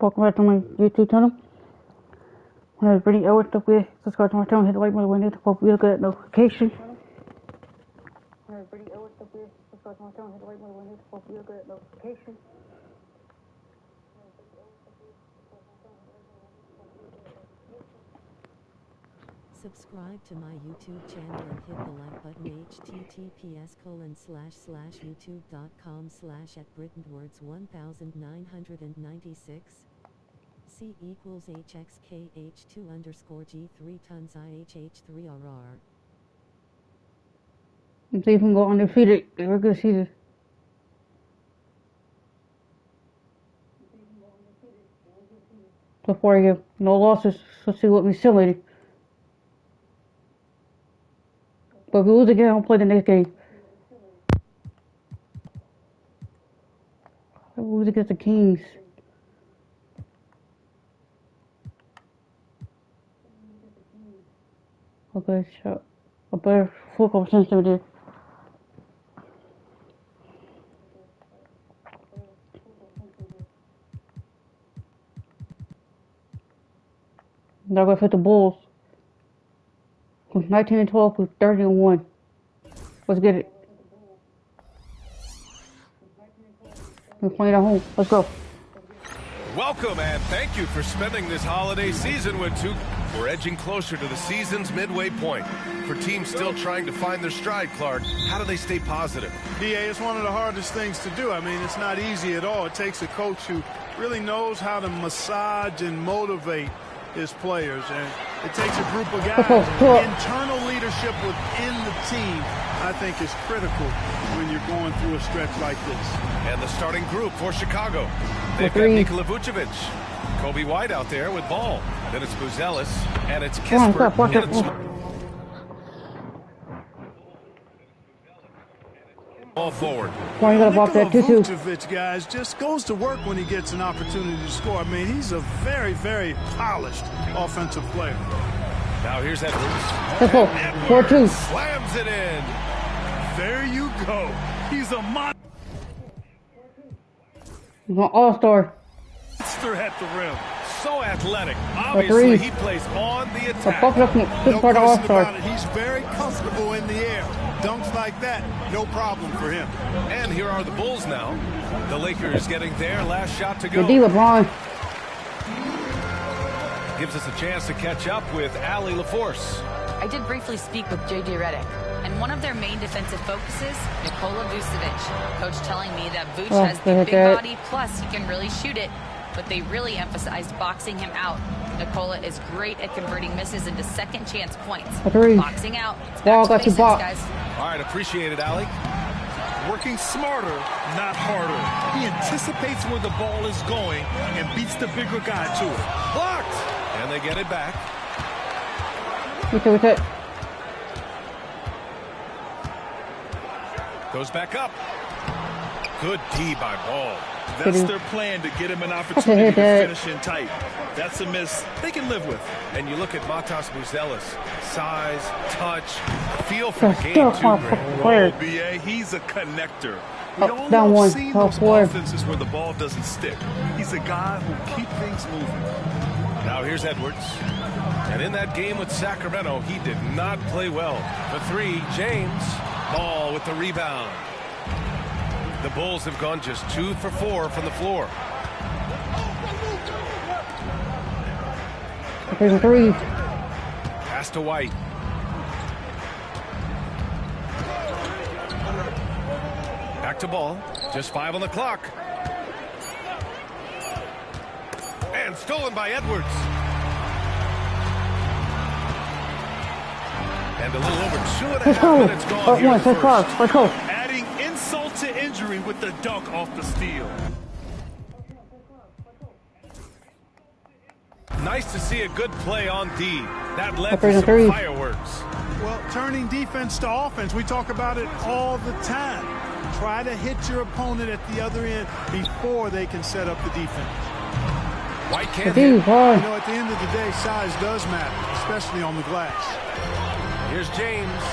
Welcome back to my YouTube channel. When I was bringing out stuff here, subscribe to my channel, hit the like button when you get the notification. When I was bringing out stuff here, subscribe to my channel, hit the like button when you get the notification. Subscribe to my YouTube channel and hit the like button. https://youtube.com/@BrittonWords1996 C equals HXKH2_G3 tons IHH3RR. And see if we can go undefeated. We're good season. So far, you no losses. Let's see what we still need. But if we lose again, I'll play the next game. If we lose against the Kings. Okay, so a better football sense than we did. Now we're going to fit the Bulls. From 19-12 to 30-1. Let's get it. We're playing at home. Let's go. Welcome and thank you for spending this holiday season with 2. We're edging closer to the season's midway point. For teams still trying to find their stride, Clark, how do they stay positive? DA, it's one of the hardest things to do. I mean, it's not easy at all. It takes a coach who really knows how to massage and motivate his players. And it takes a group of guys. Internal leadership within the team, I think, is critical when you're going through a stretch like this. And the starting group for Chicago. They've got Nikola Vucevic, Kobe White out there with ball. Then it's Buzelis, and it's Kispert. Ball forward. Vucevic, guys, just goes to work when he gets an opportunity to score. I mean, he's a very, very polished offensive player. Now here's Edwards. 4-2. Slams it in. There you go. He's a monster. He's an all-star. At the rim. So athletic. Obviously, he plays on the attack. No question about it. He's very comfortable in the air. Dunks like that, no problem for him. And here are the Bulls now. The Lakers getting their last shot to go. Good D, LeBron. Gives us a chance to catch up with Allie LaForce. I did briefly speak with J.J. Redick, and one of their main defensive focuses, Nikola Vucevic. Coach telling me that Vuce has the big body, plus he can really shoot it, but they really emphasized boxing him out. Nikola is great at converting misses into second chance points. Boxing out. It's back to basics, guys. All right, appreciate it, Allie. Working smarter, not harder. He anticipates where the ball is going and beats the bigger guy to it. Blocked! And they get it back. Okay. Goes back up. Good D by Ball. That's their plan, to get him an opportunity to finish in tight. That's a miss they can live with. And you look at Matas Buzelis. Size, touch, feel for the game too, Greg. B.A., he's a connector. We don't see those offenses where the ball doesn't stick. He's a guy who keeps things moving. Now here's Edwards. And in that game with Sacramento, he did not play well. For 3, James. Ball with the rebound. The Bulls have gone just 2 for 4 from the floor. 3. Pass to White. Back to Ball. Just 5 on the clock. And stolen by Edwards. And a little over 2.5 minutes gone here in the first. Let's go. Adding insult to injury with the dunk off the steal. Nice to see a good play on D. That led to some fireworks. Well, turning defense to offense, we talk about it all the time. Try to hit your opponent at the other end before they can set up the defense. White can't hit. You know, at the end of the day, size does matter, especially on the glass. Here's James.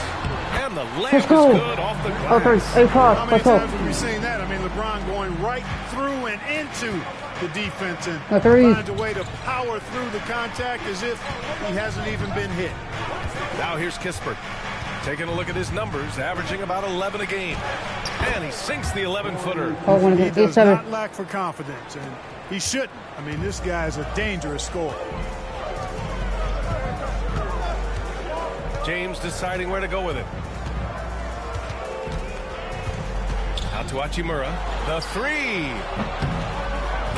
And the Let's layup go. is good off the glass. Oh, 3. How many Let's go. times have we seen that? I mean, LeBron going right through and into the defense and A 3. finds a way to power through the contact as if he hasn't even been hit. Now here's Kispert. Taking a look at his numbers, averaging about 11 a game. And he sinks the 11-footer. Oh, one He again. does 8-7. not lack for confidence, and he shouldn't. I mean, this guy is a dangerous scorer. James deciding where to go with it. Out to Hachimura. The 3.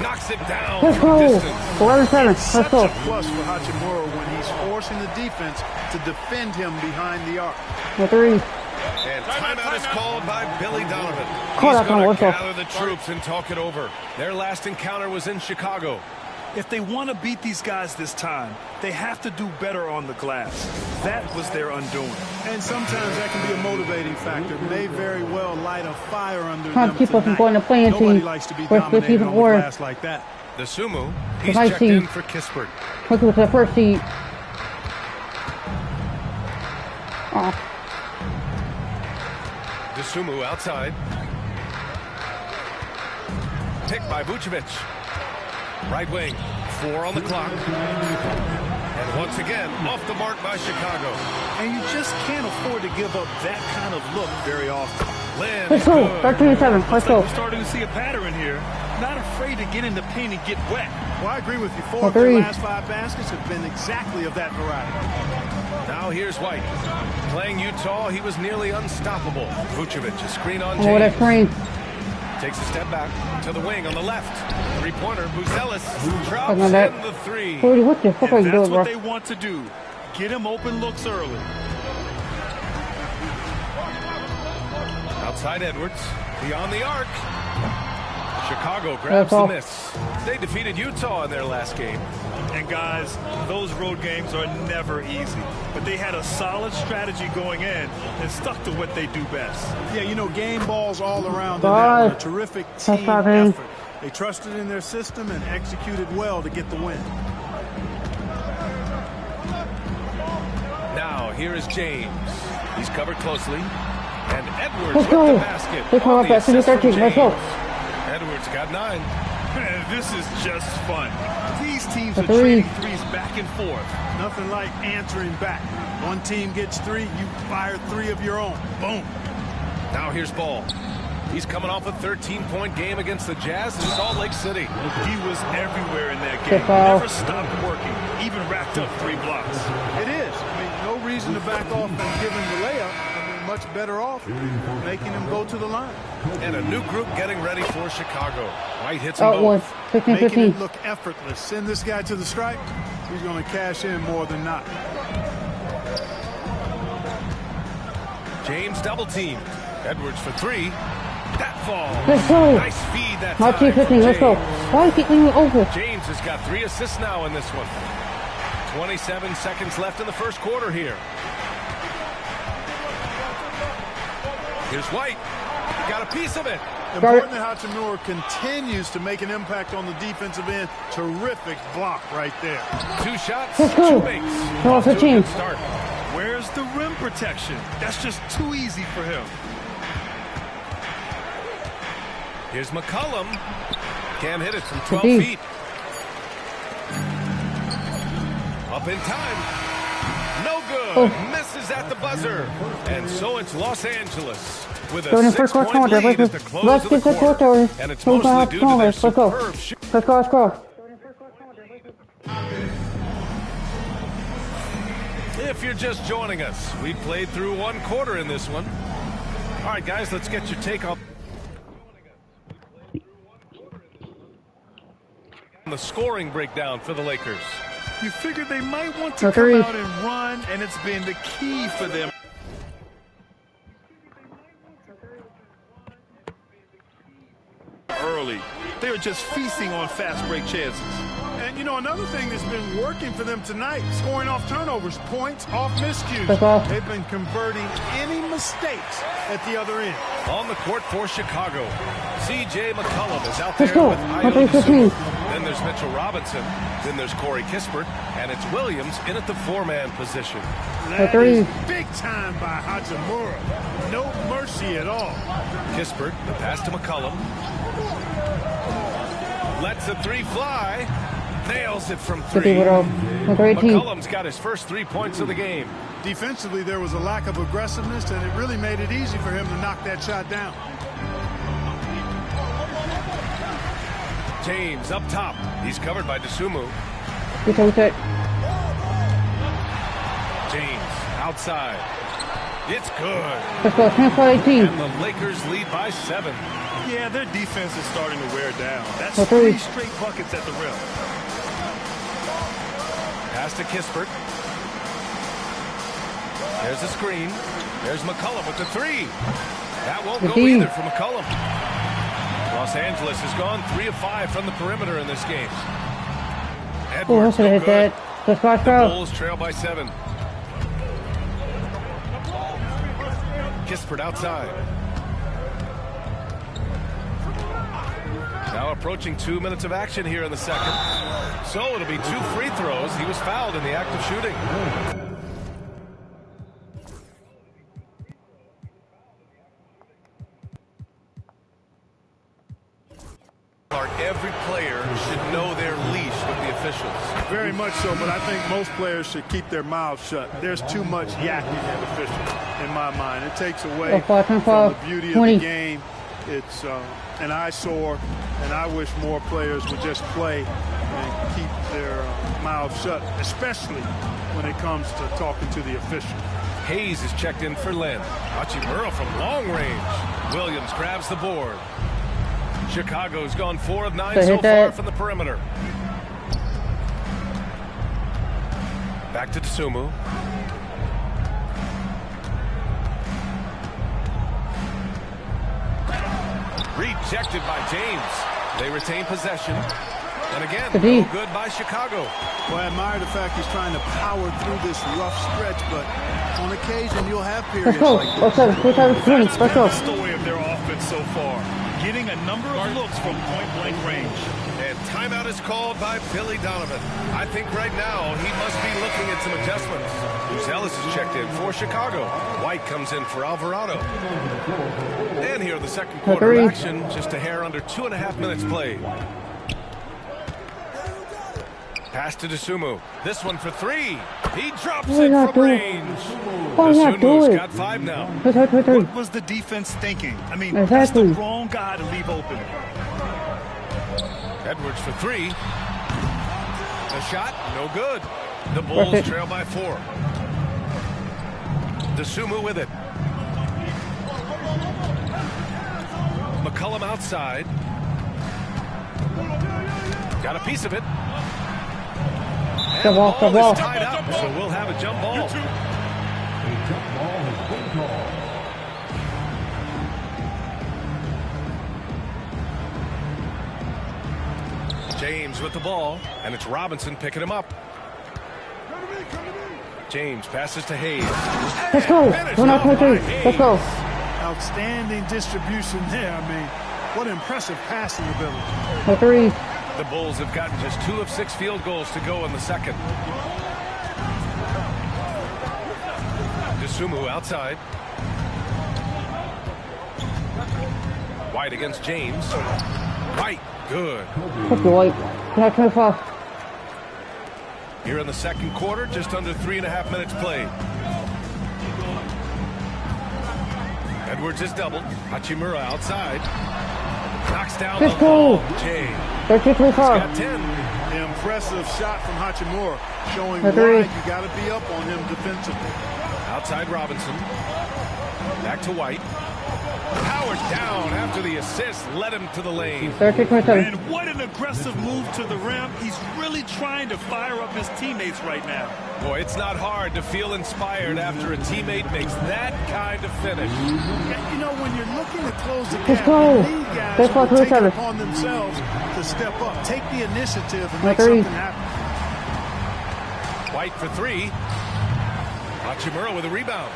Knocks it down. Let's from go. distance. 11-7. Let's Such go. a plus for Hachimura when he's forcing the defense to defend him behind the arc. The 3. And timeout is called by Billy Donovan. Call He's that going one, to let's go. gather the troops and talk it over. Their last encounter was in Chicago. If they want to beat these guys this time, they have to do better on the glass. That was their undoing. And sometimes that can be a motivating factor. May very well light a fire under Trying them to keep us from tonight. going to playing Nobody team. likes to be We're dominated keeping on the order. glass like that. The Sumu, he's I checked see. in for Kispert. Let's go to the first seed. Oh, DeSumo outside. Picked by Vucevic. Right wing, 4 on the clock. And once again, off the mark by Chicago. And you just can't afford to give up that kind of look very often. Lynn, let's go. good. 13-7. Let's Looks like go. we're starting to see a pattern here. Not afraid to get in the paint and get wet. Well, I agree with you. 4 A of their 3. last 5 baskets have been exactly of that variety. Now here's White. Playing Utah, he was nearly unstoppable. Vucevic, a screen on Oh, that James. screen. Takes a step back to the wing on the left. Three-pointer, Buzelis drops Talking about that. in the 3. Cody, what the fuck are And you that's doing, bro? what they want to do. Get him open looks early. Outside Edwards, beyond the arc. Chicago grabs That's the all. miss. They defeated Utah in their last game. And guys, those road games are never easy. But they had a solid strategy going in and stuck to what they do best. Yeah, you know, game balls all around in Bye. that one. A terrific team That's not in. effort. They trusted in their system and executed well to get the win. Now, here is James. He's covered closely. And Edwards Let's with go. the basket. Let's go on up the at assist from 13. Let's go. James. Edwards got 9. Man, this is just fun. These teams A are 3. trading threes back and forth. Nothing like answering back. One team gets 3, you fire 3 of your own. Boom. Now here's Ball. He's coming off a 13-point game against the Jazz in Salt Lake City. He was everywhere in that Good game. foul. Never stopped working. Even racked up 3 blocks. It is. I mean, no reason to back off and give him the layup. I mean, much better off making him go to the line. And a new group getting ready for Chicago. White hits them Oh, it was both. Making 15-15. it look effortless. Send this guy to the stripe. He's going to cash in more than not. James double team. Edwards for 3. That falls. Let's go. Nice feed that My time team from 15. Let's go. James. Why you keep leaving it open? James has got 3 assists now in this one. 27 seconds left in the first quarter here. Here's White. Got a piece of it. Important that Hachimura continues to make an impact on the defensive end. Terrific block right there. 2 shots, Let's go. 2 makes. Go Off to a 15. good start. Where's the rim protection? That's just too easy for him. Here's McCollum. Can't hit it from 12 Indeed. feet. Up in time. No good. Oh. Misses at the buzzer. And so it's Los Angeles with a Go in the first 6-point quarter. lead at the Let's close let's of the get the quarter. quarter. And it's Let's mostly due to their Let's go. superb shooting. Let's go. Let's go. If you're just joining us, we played through 1 quarter in this one. All right, guys, let's get your take on the scoring breakdown for the Lakers. You figure they might want to No come threes. out and run, and it's been the key for them. Early. They're just feasting on fast break chances. And, you know, another thing that's been working for them tonight, scoring off turnovers, points off miscues. That's all. They've been converting any mistakes at the other end. On the court for Chicago, C.J. McCollum is out Let's there go. with Let's go. Ayo Dosunmu. Then line, there's Mitchell Robinson. Then there's Corey Kispert. And it's Williams in at the 4-man position. That is big time by Hachimura. No mercy at all. Kispert, the pass to McCollum. Lets the 3 fly. Nails it from 3. McCollum's got his first 3 points of the game. Defensively, there was a lack of aggressiveness, and it really made it easy for him to knock that shot down. James up top. He's covered by Dosunmu. James outside. It's good. Let's go, 10-18. And the Lakers lead by 7. Yeah, their defense is starting to wear down. That's 3 straight buckets at the rim. Pass to Kispert. There's a screen. There's McCollum with the 3. That won't go either for McCollum. Los Angeles has gone 3 of 5 from the perimeter in this game. Edwards no good. The Bulls trail by 7. Kispert outside. Now approaching 2 minutes of action here in the second. So it'll be 2 free throws. He was fouled in the act of shooting. Every player should know their leash with the officials. Very much so, but I think most players should keep their mouths shut. There's too much yakking at officials, in my mind. It takes away from the beauty of the game. It's an eyesore, and I wish more players would just play and keep their mouths shut, especially when it comes to talking to the official. Hayes is checked in for Len. Hachimura from long range. Williams grabs the board. Chicago's gone 4 of 9 so far from the perimeter. Back to Dosunmu. Rejected by James. They retain possession. And again, no good by Chicago. Well, I admire the fact he's trying to power through this rough stretch, but on occasion you'll have periods like this. That's been the story of their offense so far. Getting a number of looks from point-blank range. And timeout is called by Billy Donovan. I think right now he must be looking at some adjustments. Ellis is checked in for Chicago. White comes in for Alvarado. And here in the second quarter of action, just a hair under 2.5 minutes played. Pass to Dosunmu. This one for 3. He drops it from range. Dosunmu's got 5 now. What was the defense thinking? I mean, that's the wrong guy to leave open. Edwards for 3. The shot, no good. The Bulls trail by 4. Dosunmu with it. McCollum outside. Got a piece of it. And the ball is tied up, so we'll have a jump ball. James with the ball, and it's Robinson picking him up. James passes to Hayes. Let's go. Let's go. Outstanding distribution there. I mean, what impressive passing ability. For 3. The Bulls have gotten just 2 of 6 field goals to go in the second. Dosunmu outside. White against James. White, good. White. 25. Here in the second quarter, just under 3.5 minutes played. Edwards is doubled. Hachimura outside. Knocks down the ball. James. 34. Got 10. Impressive shot from Hachimura, showing why you got to be up on him defensively. Outside Robinson. Back to White. Powers down after the assist led him to the lane. And what an aggressive move to the rim. He's really trying to fire up his teammates right now. Boy, it's not hard to feel inspired after a teammate makes that kind of finish. You know, when you're looking to close the Let's gap, go. you need guys who take it upon themselves to step up, take the initiative, and make something happen. White for 3. Hachimura with a rebound.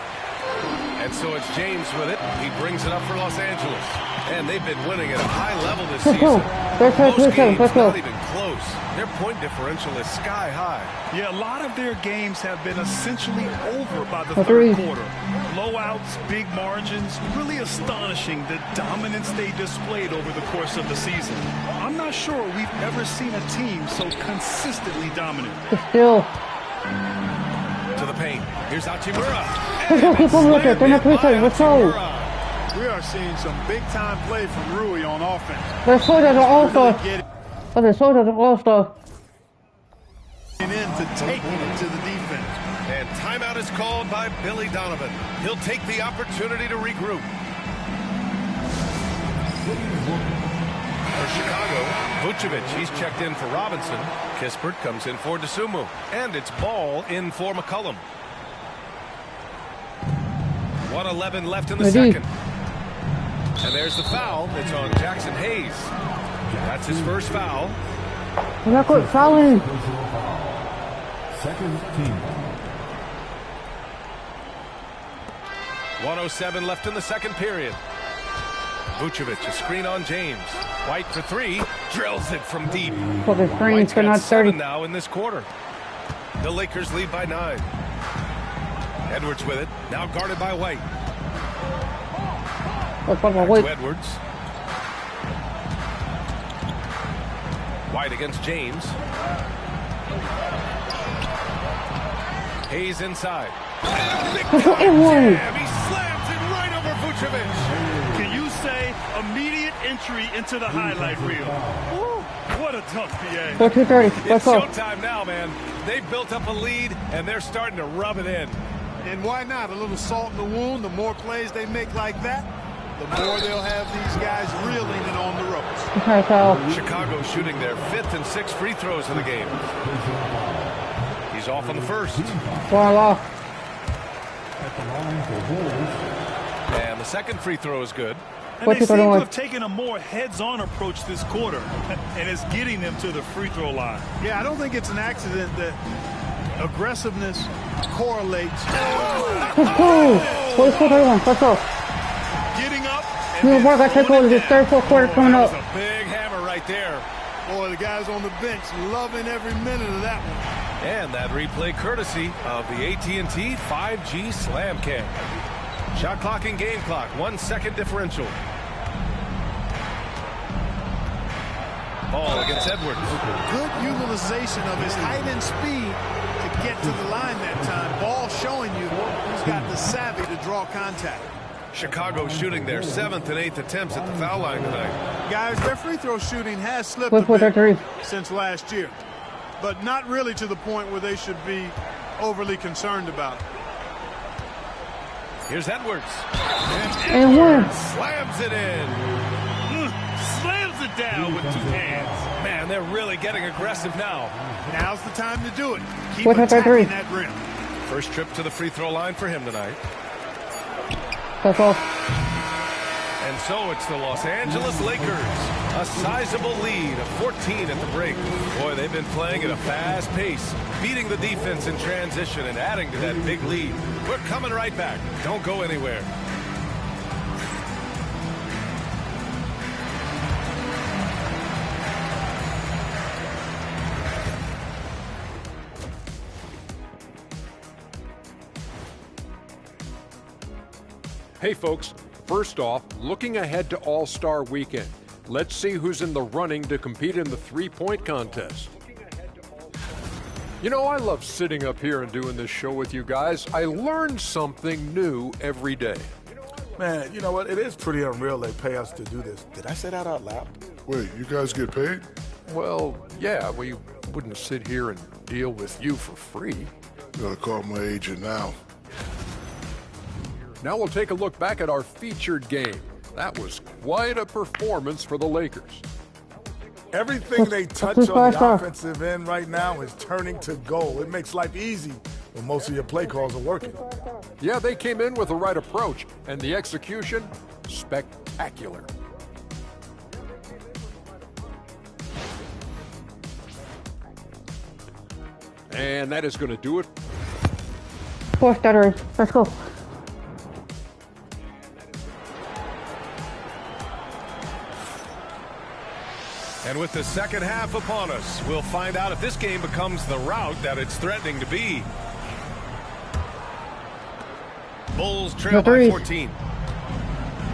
And so it's James with it. He brings it up for Los Angeles. And they've been winning at a high level this season. Most games not even close. Their point differential is sky high. Yeah, a lot of their games have been essentially over by the third quarter. Blowouts, big margins, really astonishing the dominance they displayed over the course of the season. I'm not sure we've ever seen a team so consistently dominant. Still. To the paint. Here's Hachimura. Let's go, keep on looking. They're not 3 Let's go. We are seeing some big-time play from Rui on offense. They're so that all-star. Oh, they're so that all-star. In to taking it to the defense. And timeout is called by Billy Donovan. He'll take the opportunity to regroup. For Chicago, Vucevic, he's checked in for Robinson. Kispert comes in for DeSumo. And it's Ball in for McCollum. 1:11 left in the second. And there's the foul. It's on Jackson Hayes. That's his first foul. We're not good fouling. Second team. 1:07 left in the second period. Vucevic, a screen on James. White for three. Drills it from deep. For the screen, White's for got not 30. 7 now in this quarter. The Lakers lead by 9. Edwards with it. Now guarded by White. Back To Edwards. White against James. Hayes inside. And a big time jam. He slams it right over Vucevic. Can you say immediate entry into the highlight reel? Woo, what a dunk, PA. 14:30. It's Let's go. showtime now, man. They've built up a lead, and they're starting to rub it in. And why not? A little salt in the wound. The more plays they make like that, the more they'll have these guys reeling and on the ropes. Okay, foul. Chicago shooting their 5th and 6th free throws of the game. He's off on the first. Ball off. At the line for Bulls. And the second free throw is good. And they seem to have taken a more heads-on approach this quarter, and it's getting them to the free throw line. Yeah, I don't think it's an accident that aggressiveness correlates. Let's go. 44-31. Let's go. Getting up. New work. I take over this third, fourth quarter coming up. That's a big hammer right there. Boy, the guys on the bench loving every minute of that one. And that replay courtesy of the AT&T 5G Slam Cam. Shot clock and game clock, 1 second differential. Ball against Edwards. Good utilization of his height and speed to get to the line that time. Ball showing you he's got the savvy to draw contact. Chicago shooting their 7th and 8th attempts at the foul line tonight. Guys, their free throw shooting has slipped a bit since last year, but not really to the point where they should be overly concerned about it. Here's Edwards. And Edwards slams it in. Slams it down with 2 hands. Man, they're really getting aggressive now. Now's the time to do it. Keep attacking that rim. First trip to the free throw line for him tonight. That's all. And so it's the Los Angeles Lakers. A sizable lead of 14 at the break. Boy, they've been playing at a fast pace, beating the defense in transition and adding to that big lead. We're coming right back. Don't go anywhere. Hey folks, first off, looking ahead to All-Star Weekend. Let's see who's in the running to compete in the three-point contest. You know, I love sitting up here and doing this show with you guys. I learn something new every day. Man, you know what? It is pretty unreal they pay us to do this. Did I say that out loud? Wait, you guys get paid? Well, yeah, we wouldn't sit here and deal with you for free. Gotta call my agent now. Now we'll take a look back at our featured game. That was quite a performance for the Lakers. Everything they touch on the offensive end right now is turning to goal. It makes life easy when most of your play calls are working. Yeah, they came in with the right approach, and the execution, spectacular. And that is going to do it. 4 starters. Let's go. And with the second half upon us, we'll find out if this game becomes the rout that it's threatening to be. Bulls trail by 14.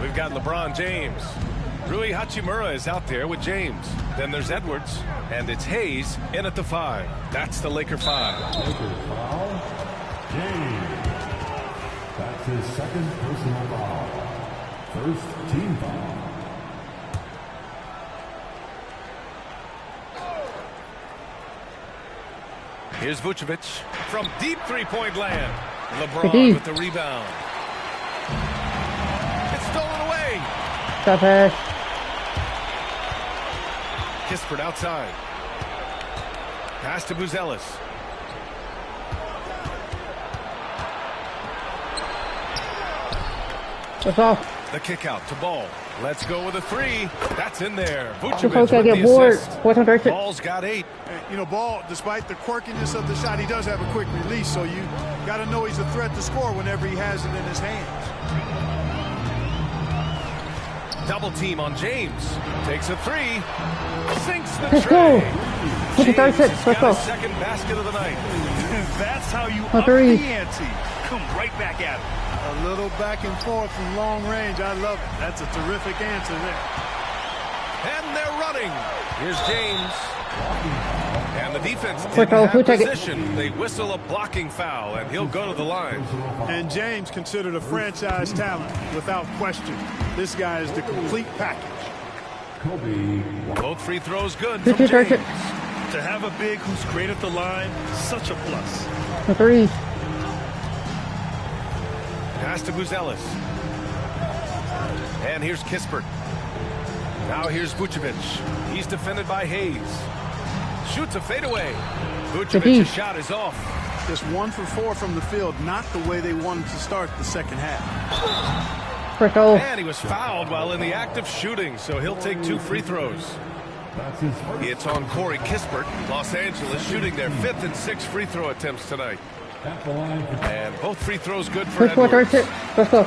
We've got LeBron James. Rui Hachimura is out there with James. Then there's Edwards, and it's Hayes in at the 5. That's the Laker 5. Laker foul. James. That's his second personal foul. First team foul. Here's Vucevic from deep three-point land. LeBron with the rebound. It's stolen away. Stop it. Kispert outside. Pass to Buzelis. That's off. The kick out to Ball. Let's go with a 3. That's in there. Just Vucevic hope I with get the bored. assist. Ball's got 8. You know, Ball, despite the quirkiness of the shot, he does have a quick release, so you got to know he's a threat to score whenever he has it in his hands. Double team on James. Takes a 3. Sinks the Let's tray. go. James Let's has go. got his second basket of the night. That's how you A up three. the ante. Come right back at it. A little back and forth from long range. I love it. That's a terrific answer there. And they're running. Here's James. And the defense Quick, didn't have who take it? position. They whistle a blocking foul, and he'll go to the line. And James considered a franchise talent without question. This guy is the complete package. Kobe. Both free throws good from Just James. To have a big who's great at the line, such a plus. The 3. Pass to Buzelis. And here's Kispert. Now here's Vucevic. He's defended by Hayes. Shoots a fadeaway. Vucevic's shot is off. Just 1 for 4 from the field, not the way they wanted to start the second half. First goal. And he was fouled while in the act of shooting, so he'll take 2 free throws. That's his first. It's on Corey Kispert. Los Angeles shooting their 5th and 6th free throw attempts tonight. At the line for And both free throws good for First quarter. Edwards. Let's go.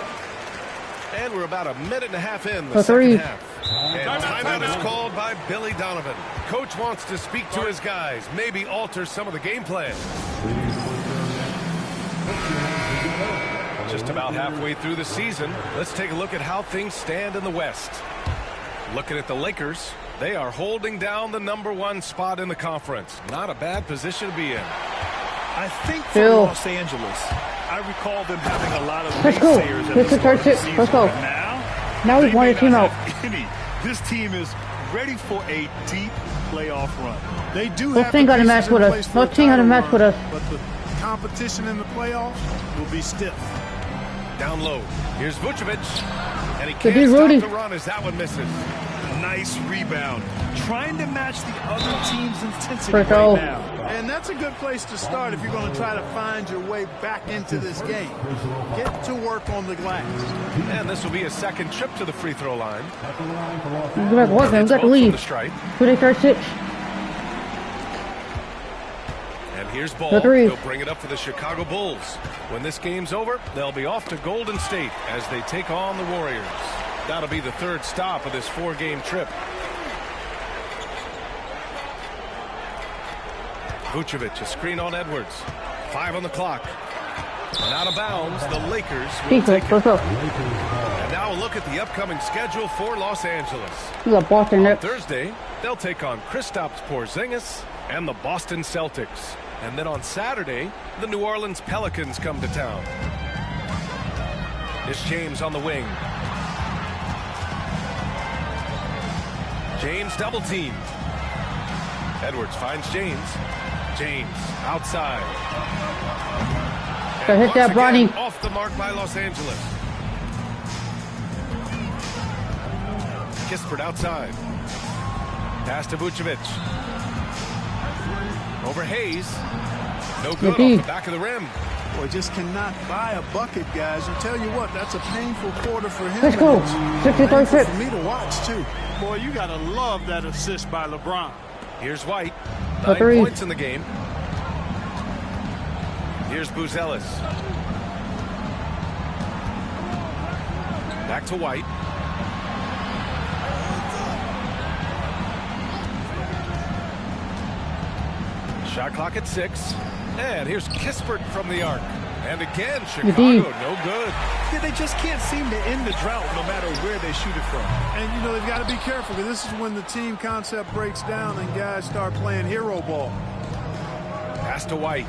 And we're about a minute and a half in the The second 3. half. And timeout is called by Billy Donovan. Coach wants to speak to his guys, maybe alter some of the game plan. Just about halfway through the season, let's take a look at how things stand in the West. Looking at the Lakers, they are holding down the #1 spot in the conference. Not a bad position to be in. I think for Bill. Los Angeles, I recall them having a lot of Let's go. naysayers at Let's the start of the start it. season. Let's go. But Now they we've won may a team not out. have any. This team is ready for a deep playoff run. They do Let's have think the on the pieces match in with us. place for a Let's think on the title match with run, us. But the competition in the playoffs will be stiff. Down low. Here's Vucevic. And he Good can't stop Rudy. the run as that one misses. Nice rebound. Trying to match the other team's intensity First right goal. now. And that's a good place to start if you're going to try to find your way back into this game. Get to work on the glass. And this will be a second trip to the free throw line. at the line for Los Go Angeles. back. What? We It's got to both from the leave. stripe. Who they start 6? And here's Ball. The 3. He'll bring it up for the Chicago Bulls. When this game's over, they'll be off to Golden State as they take on the Warriors. That'll be the 3rd stop of this 4-game trip. Vucevic, a screen on Edwards. 5 on the clock. And out of bounds, the Lakers will take Defense. it. Let's go. And now a look at the upcoming schedule for Los Angeles. We got Boston next. Thursday, they'll take on Kristaps Porzingis and the Boston Celtics. And then on Saturday, the New Orleans Pelicans come to town. It's James on the wing. James double team. Edwards finds James. James outside. Gotta hit Once that, again, Bronny. off the mark by Los Angeles. Kispert outside. Pass to Vucevic. Over Hayes. No good Yippee. off the back of the rim. Boy, just cannot buy a bucket, guys. And tell you what, that's a painful quarter for him. Let's go. And it's 63 painful fifth. for me to watch, too. Boy, you got to love that assist by LeBron. Here's White. The 9 3. points in the game. Here's Buzelis. Back to White. Shot clock at 6. And here's Kispert from the arc. And again, Chicago, no good. Yeah, they just can't seem to end the drought no matter where they shoot it from. And, you know, they've got to be careful because this is when the team concept breaks down and guys start playing hero ball. Pass to White.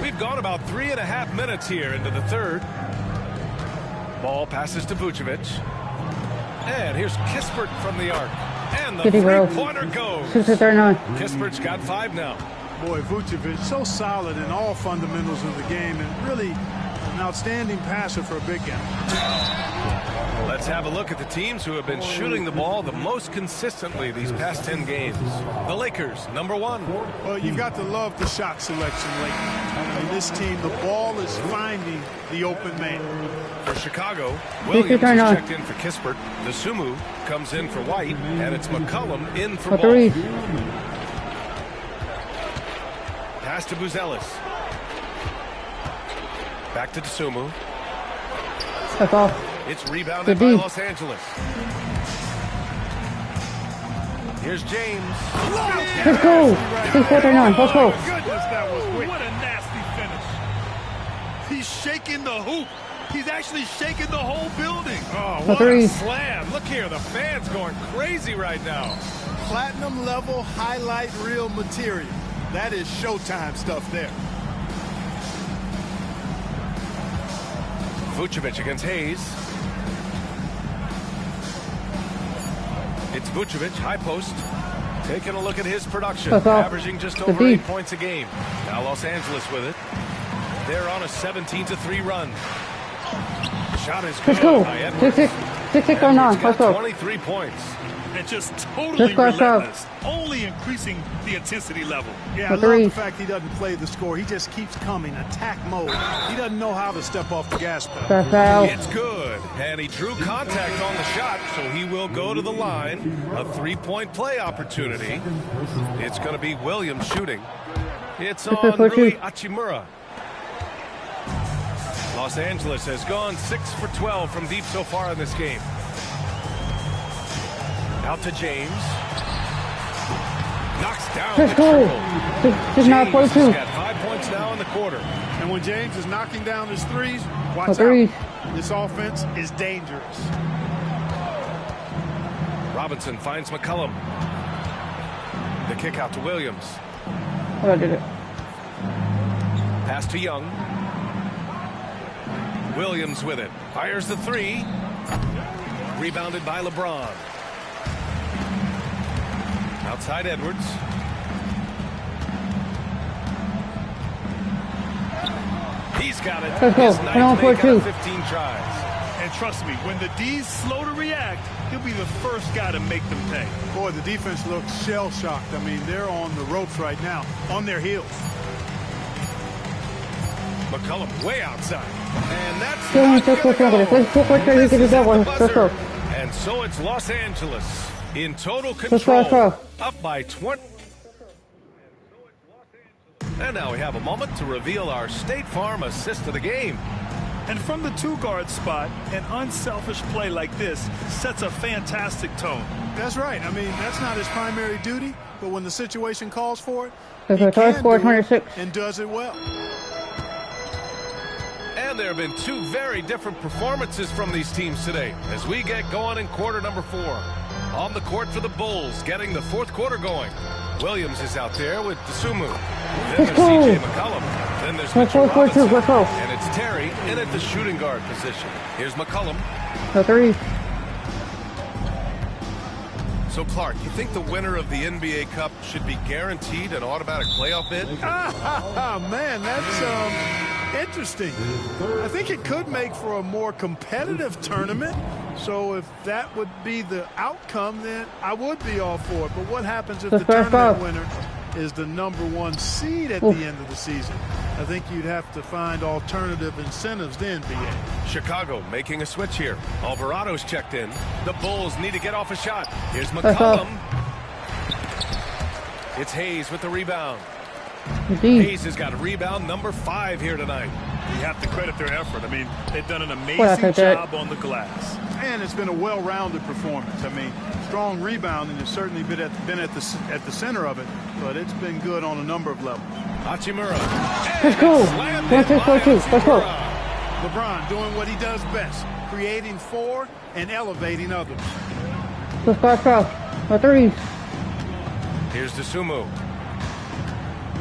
We've gone about 3.5 minutes here into the third. Ball passes to Vucevic. And here's Kispert from the arc. And the three-pointer goes. Kispert's got 5 now. Boy, Vucevic, so solid in all fundamentals of the game and really an outstanding passer for a big guy. Let's have a look at the teams who have been shooting the ball the most consistently these past 10 games. The Lakers, number 1. Well, you've got to love the shot selection lately. In this team, the ball is finding the open man. For Chicago, Williams is checked in for Kispert. The Sumu comes in for White, and it's McCollum in for Ball. Pass to Buzelis. Back to Sumu. It's rebounded by Los Angeles. Here's James. Let's go. 6-4-9. Let's go. Goodness, that was quick. What a nasty finish. He's shaking the hoop. He's actually shaking the whole building. Oh, what a slam. Look here, the fans going crazy right now. Platinum level highlight reel material. That is Showtime stuff there. Vucevic against Hayes. It's Vucevic, high post. Taking a look at his production, averaging just over 8 points a game. Now Los Angeles with it. They're on a 17-3 run. Shot is good by Edwards. 6-6-9. Let's go. 23 points. And just totally relentless, only increasing the intensity level. Yeah, I love the fact he doesn't play the score. He just keeps coming, attack mode. He doesn't know how to step off the gas pedal. It's good, and he drew contact on the shot, so he will go to the line. A 3-point play opportunity. It's going to be Williams shooting. It's on Rui Hachimura. Los Angeles has gone 6 for 12 from deep so far in this game. Out to James. Knocks down the triple. James has got 5 points now in the quarter. And when James is knocking down his threes, watch out. This offense is dangerous. Robinson finds McCollum. The kick out to Williams. Oh, I did it. Pass to Young. Williams with it. Fires the 3. Rebounded by LeBron. Outside Edwards. He's got it. His ninth make out of 15 tries. And trust me, when the D's slow to react, he'll be the first guy to make them pay. Boy, the defense looks shell-shocked. I mean, they're on the ropes right now, on their heels. McCollum way outside. And that's not and so it's Los Angeles in total control, up by 20. And now we have a moment to reveal our State Farm assist of the game. And from the 2-guard spot, an unselfish play like this sets a fantastic tone. That's right. I mean, that's not his primary duty, but when the situation calls for it, he can do it and does it well. And there have been 2 very different performances from these teams today as we get going in quarter number 4. On the court for the Bulls, getting the 4th quarter going. Williams is out there with Sumu. Then there's C.J. McCollum. Then there's Mitchell Robinson. And it's Terry in at the shooting guard position. Here's McCollum. So, Clark, you think the winner of the NBA Cup should be guaranteed an automatic playoff bid? Man, that's interesting. I think it could make for a more competitive tournament. So if that would be the outcome, then I would be all for it. But what happens if the tournament winner is the #1 seed at the end of the season? I think you'd have to find alternative incentives then, NBA. Chicago making a switch here. Alvarado's checked in. The Bulls need to get off a shot. Here's McCollum. It's Hayes with the rebound. Hayes has got rebound number 5 here tonight. You have to credit their effort. I mean, they've done an amazing job on the glass. end, it's been a well-rounded performance. I mean, strong rebounding has certainly been at the center of it, but it's been good on a number of levels. Hachimura. Let's go. 1-2-4-2. Let's go. LeBron doing what he does best, creating for and elevating others. Let's go. The threes. Here's Dosunmu.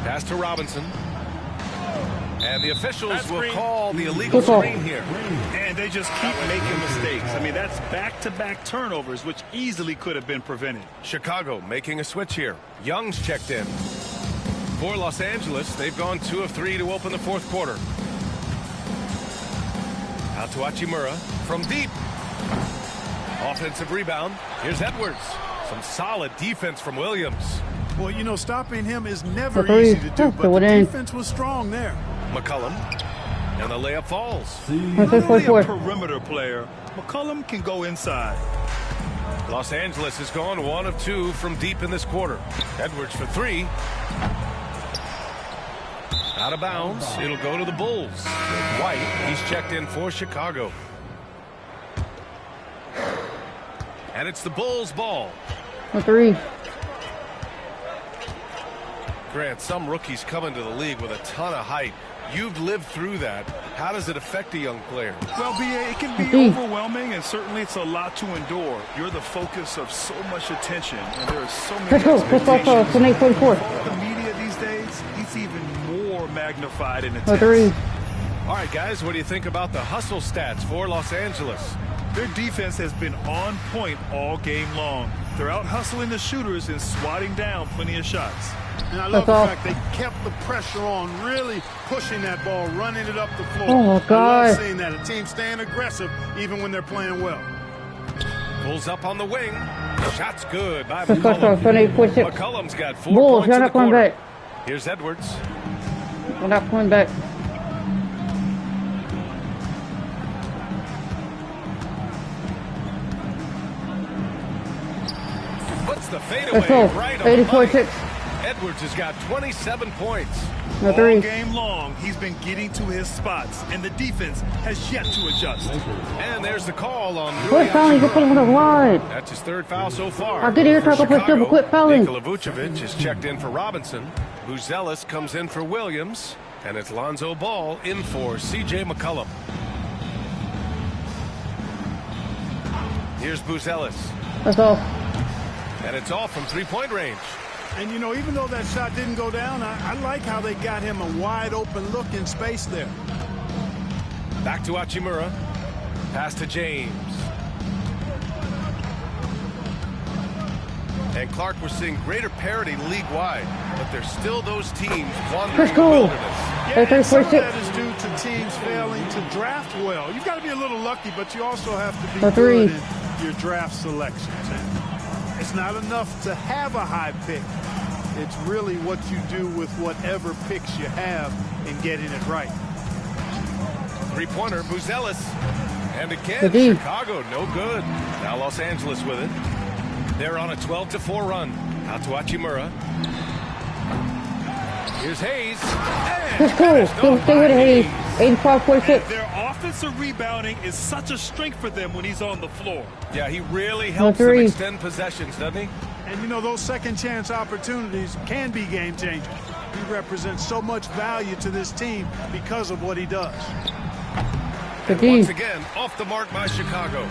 Pass to Robinson. And the officials will call the illegal screen here. And they just keep making mistakes. I mean, that's back-to-back turnovers, which easily could have been prevented. Chicago making a switch here. Young's checked in. For Los Angeles, they've gone 2 of 3 to open the fourth quarter. Out to Hachimura from deep. Offensive rebound. Here's Edwards. Some solid defense from Williams. Well, you know, stopping him is never easy to do, but the defense was strong there. McCollum. And the layup falls. Not only a perimeter player, McCollum can go inside. Los Angeles has gone 1 of 2 from deep in this quarter. Edwards for 3. Out of bounds. It'll go to the Bulls. With White, he's checked in for Chicago. And it's the Bulls' ball. The three. Grant, some rookies come into the league with a ton of height. You've lived through that. How does it affect a young player? Well, B.A., it can be overwhelming, and certainly it's a lot to endure. You're the focus of so much attention, and there are so many expectations. Let's go. The media these days, it's even more magnified and intense. The three. All right, guys, what do you think about the hustle stats for Los Angeles? Their defense has been on point all game long. They're out hustling the shooters and swatting down plenty of shots. And I love the fact they kept the pressure on, really pushing that ball, running it up the floor. Oh, my God. I love seeing that. A team staying aggressive even when they're playing well. Pulls up on the wing. Shot's good by Let's go. McCollum. 28-6. McCollum's got 4 Bulls, points you're in the not going quarter. back. Here's Edwards. We're not going back. Puts the Let's fadeaway go. right on the 84-6. Edwards has got 27 points. The All three. game long, he's been getting to his spots, and the defense has yet to adjust. And there's the call on Quit fouling. You're putting on the line. That's his 3rd foul so far. I'll get here. For Talk about Chicago, double. Quit fouling. Nikola Vucevic is checked in for Robinson. Buzelis comes in for Williams. And it's Lonzo Ball in for C.J. McCollum. Here's Buzelis. Let's go. And it's off from 3-point range. And, you know, even though that shot didn't go down, I like how they got him a wide-open look in space there. Back to Hachimura. Pass to James. And Clark, we're seeing greater parity league-wide, but there's still those teams wandering Let's the go. wilderness. Yeah, and some of that is due to teams failing to draft well. You've got to be a little lucky, but you also have to be good in your draft selections. And it's not enough to have a high pick. It's really what you do with whatever picks you have and getting it right. 3-pointer, Buzelis. And again, Chicago, no good. Now Los Angeles with it. They're on a 12-4 run. Out to Hachimura. Here's Hayes. Let's go. Stay with Hayes. 85-46. Their offensive rebounding is such a strength for them when he's on the floor. Yeah, he really helps them extend possessions, doesn't he? And, you know, those second-chance opportunities can be game-changers. He represents so much value to this team because of what he does. And once again, off the mark by Chicago.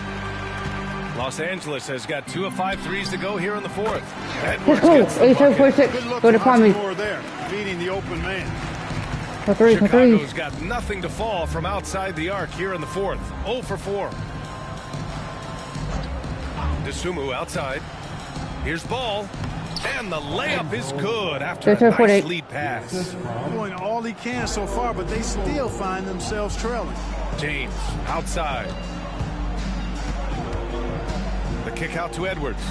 Los Angeles has got 2 of 5 threes to go here in the 4th. Edwards gets the bucket. Good look from Hachimura there, beating the open man. Chicago's got nothing to fall from outside the arc here in the 4th. 0 for 4. Dosunmu outside. Here's Ball. And the layup is good after a nice lead pass. Doing all he can so far, but they still find themselves trailing. James outside. The kick out to Edwards.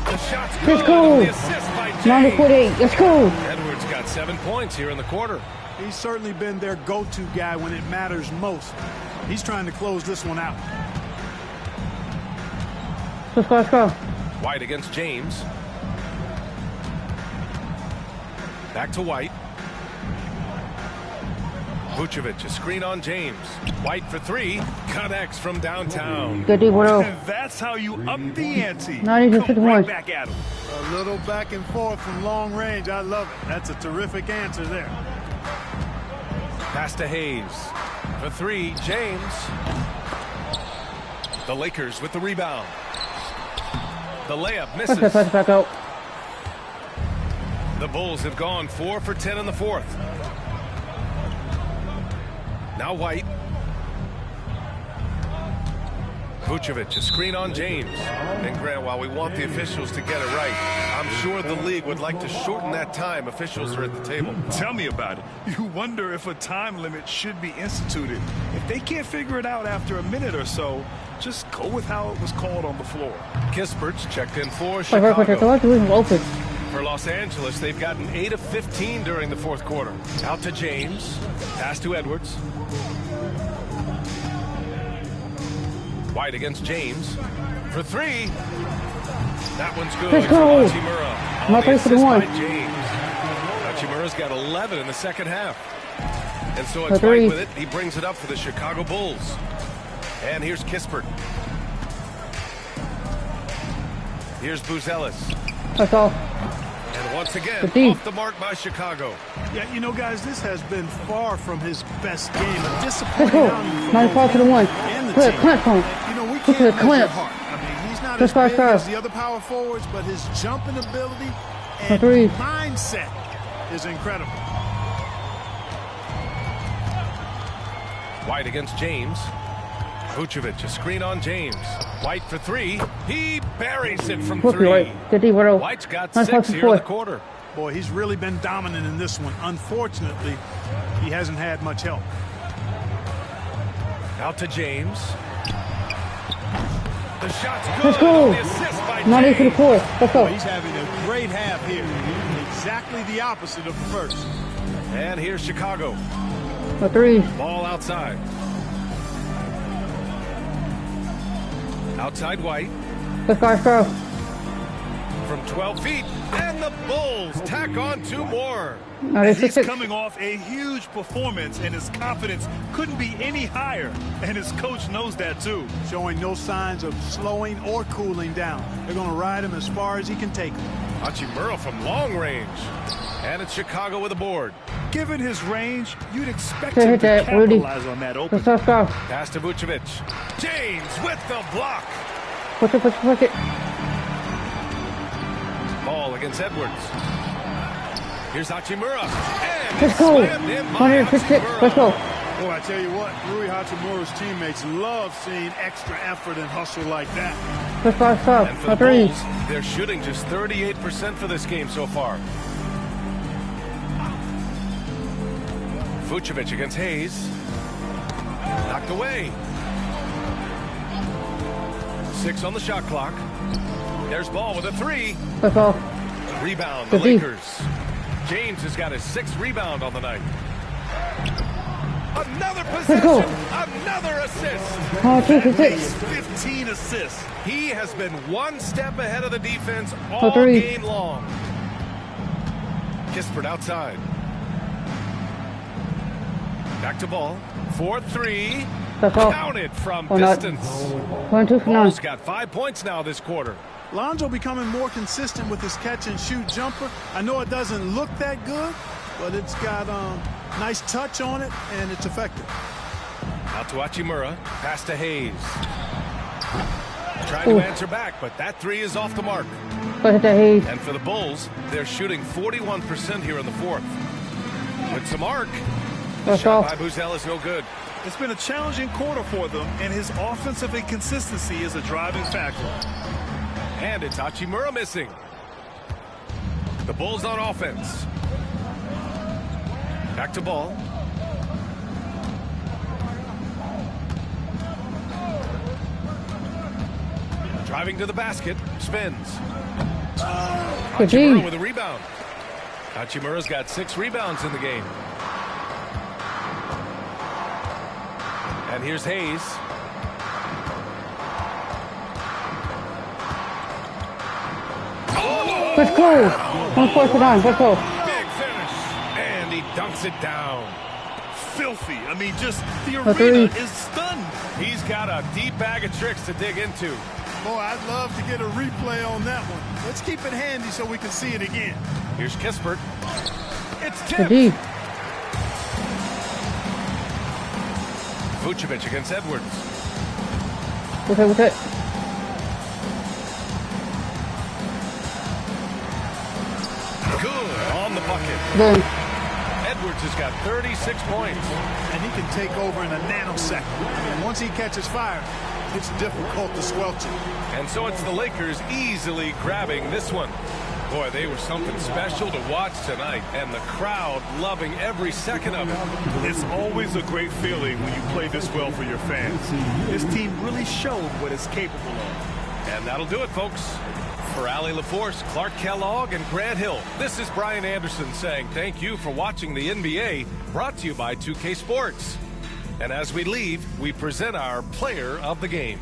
The shot's good. Let's go. The assist by James. 9-8. Let's go. Edwards got 7 points here in the quarter. He's certainly been their go-to guy when it matters most. He's trying to close this one out. Let's go. White against James. Back to White. Vucevic, a screen on James. White for three. Connects from downtown. Good D, what else? That's how you up the ante. Now he's just Come one. right back at him. A little back and forth from long range. I love it. That's a terrific answer there. Pass to Hayes. For three, James. The Lakers with the rebound. The layup misses. Pass back out. The Bulls have gone 4 for 10 in the fourth. Now White. Vucevic, a screen on James. And Grant, while we want the officials to get it right, I'm sure the league would like to shorten that time officials are at the table. Tell me about it. You wonder if a time limit should be instituted. If they can't figure it out after a minute or so, just go with how it was called on the floor. Kispert's checked in for Chicago. Open. For Los Angeles, they've gotten 8 of 15 during the fourth quarter. Out to James. Pass to Edwards. White against James. For three. That one's good. Let's go. Hachimura. My place for the one. James. Hachimura's got 11 in the second half. And so For it's three. White with it. He brings it up for the Chicago Bulls. And here's Kispert. Here's Buzelis. That's all. And once again, Good D. off the mark by Chicago. Yeah, you know, guys, this has been far from his best game. A Let's disappointing go. outing for Nice both pass to the him one. and the Put a team. clamp on. You know, we Put can't a clamp. measure Hart. I mean, he's not Just as big five. as the other power forwards, but his jumping ability and three. mindset is incredible. White against James. Vucevic, a screen on James. White for three. He buries it from Look, three. White. Good D, what else? White's got Nice 6 pass to here in the fourth. quarter. Boy, he's really been dominant in this one. Unfortunately, he hasn't had much help. Out to James. The shot's good. Let's go. On the assist by Now they for the James. fourth. Let's go. Boy, he's having a great half here. Exactly the opposite of the first. And here's Chicago. For three. Ball outside. Outside White. Let's go. From 12 feet. And the Bulls tack on 2 more. Now they He's 6-6. coming off a huge performance, and his confidence couldn't be any higher. And his coach knows that, too. Showing no signs of slowing or cooling down. They're going to ride him as far as he can take him. Hachimura from long range. And it's Chicago with a board. Given his range, you'd expect Okay, him hit to that, Rudy. capitalize on that open. Let's go. Pass to Vucevic. James with the block. Push it. Ball against Edwards. Here's Hachimura. And Let's it's go. slammed in by 156. Hachimura. Let's go. Boy, I tell you what, Rui Hachimura's teammates love seeing extra effort and hustle like that. Let's go. And for For the three. Bulls, they're shooting just 38% for this game so far. Vucevic against Hayes. Knocked away. 6 on the shot clock. There's Ball with a 3. Let's go. Rebound, the Good D. Lakers. James has got his 6th rebound on the night. Another Let's go. possession, another assist. Oh, That 2 for makes 6. 15 assists. He has been one step ahead of the defense all For three. game long. Kispert outside. Back to Ball. 4-3. That's all. Counted from Oh, not. distance. 1, 2 for 9. Ball's got 5 points now this quarter. Lonzo becoming more consistent with his catch and shoot jumper. I know it doesn't look that good, but it's got nice touch on it, and it's effective. Out to Hachimura. Pass to Hayes. Trying to Ooh. answer back, but that 3 is off the mark. Let's hit that Hayes. And for the Bulls, they're shooting 41% here in the fourth. With some arc. Let's Shot go. by Buzelis, no good. It's been a challenging quarter for them, and his offensive inconsistency is a driving factor. And it's Hachimura missing. The Bulls on offense. Back to Ball. Driving to the basket. Spins. Good Hachimura D. with a rebound. Hachimura's got 6 rebounds in the game. And here's Hayes. Let's go. 1 4 for 9. Let's go. Big finish. And he dunks it down. filthy. I mean, just the arena is stunned. He's got a deep bag of tricks to dig into. Boy, I'd love to get a replay on that one. Let's keep it handy so we can see it again. Here's Kispert. It's tipped. Vucevic against Edwards. Okay. Good on the bucket. Good. Edwards has got 36 points. And he can take over in a nanosecond. I mean, once he catches fire, it's difficult to squelch it. And so it's the Lakers easily grabbing this one. Boy, they were something special to watch tonight, and the crowd loving every second of it. It's always a great feeling when you play this well for your fans. This team really showed what it's capable of. And that'll do it, folks. For Allie LaForce, Clark Kellogg, and Grant Hill, this is Brian Anderson saying thank you for watching the NBA, brought to you by 2K Sports. And as we leave, we present our player of the game.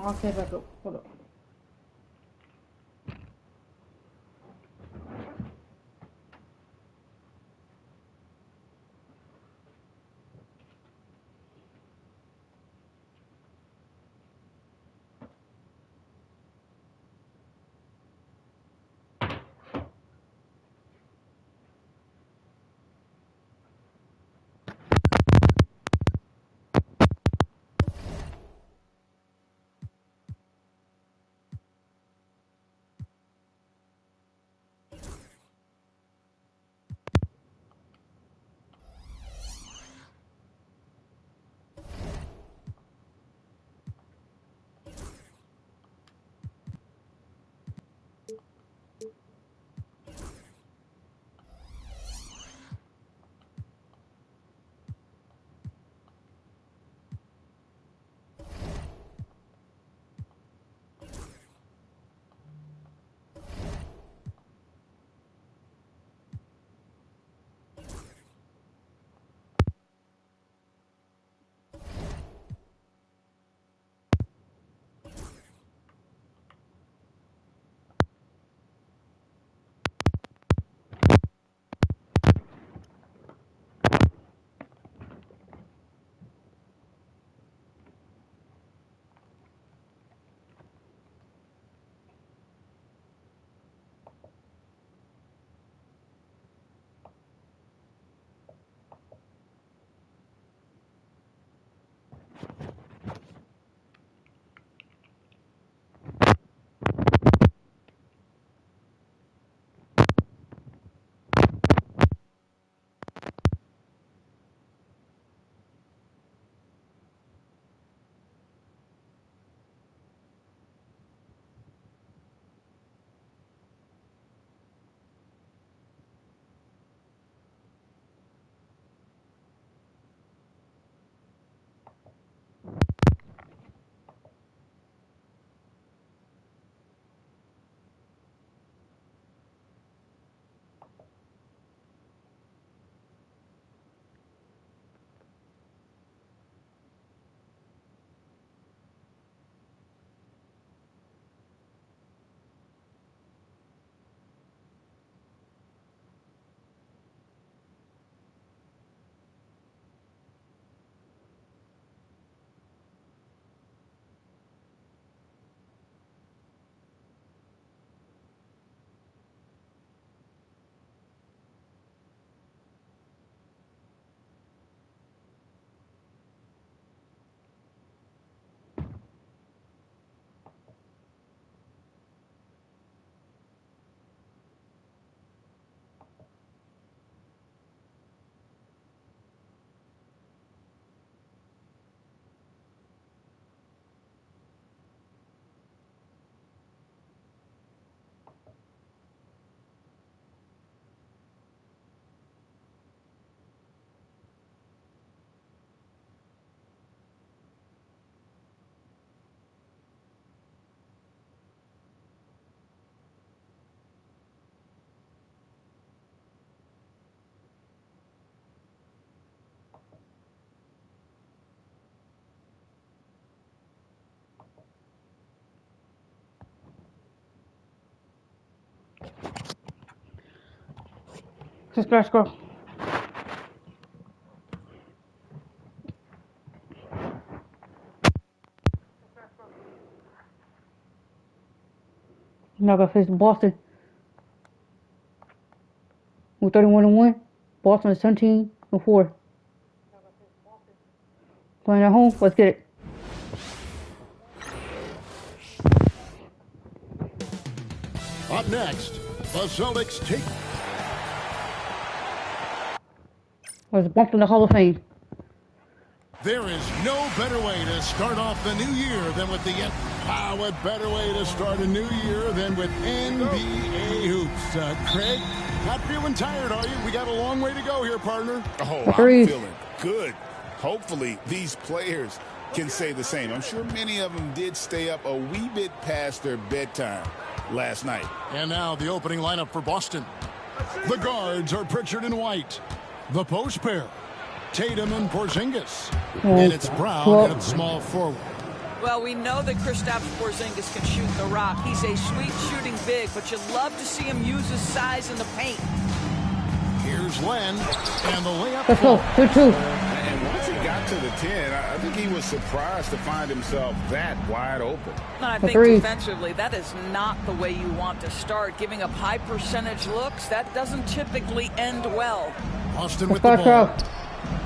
Okay, back up. Hold up. Let's go. Now I got to face Boston. We're 31-1. Boston is 17-4. Playing at home. Let's get it. Up next, the Celtics take. Let's bump in the Hall of Fame. There is no better way to start off the new year than with the what better way to start a new year than with NBA hoops. Craig, not feeling tired, are you? We got a long way to go here, partner. Oh, I'm feeling good. Hopefully, these players can say the same. I'm sure many of them did stay up a wee bit past their bedtime last night. And now the opening lineup for Boston. The guards are Pritchard and White. The post pair, Tatum and Porzingis. And it's Brown at small forward. Well, we know that Kristaps Porzingis can shoot the rock. He's a sweet shooting big, but you love to see him use his size in the paint. Here's Len, and the layup. Let's go. 2-2. And once he got to the 10, I think he was surprised to find himself that wide open. And I think defensively, that is not the way you want to start. Giving up high percentage looks, that doesn't typically end well. Boston with the ball.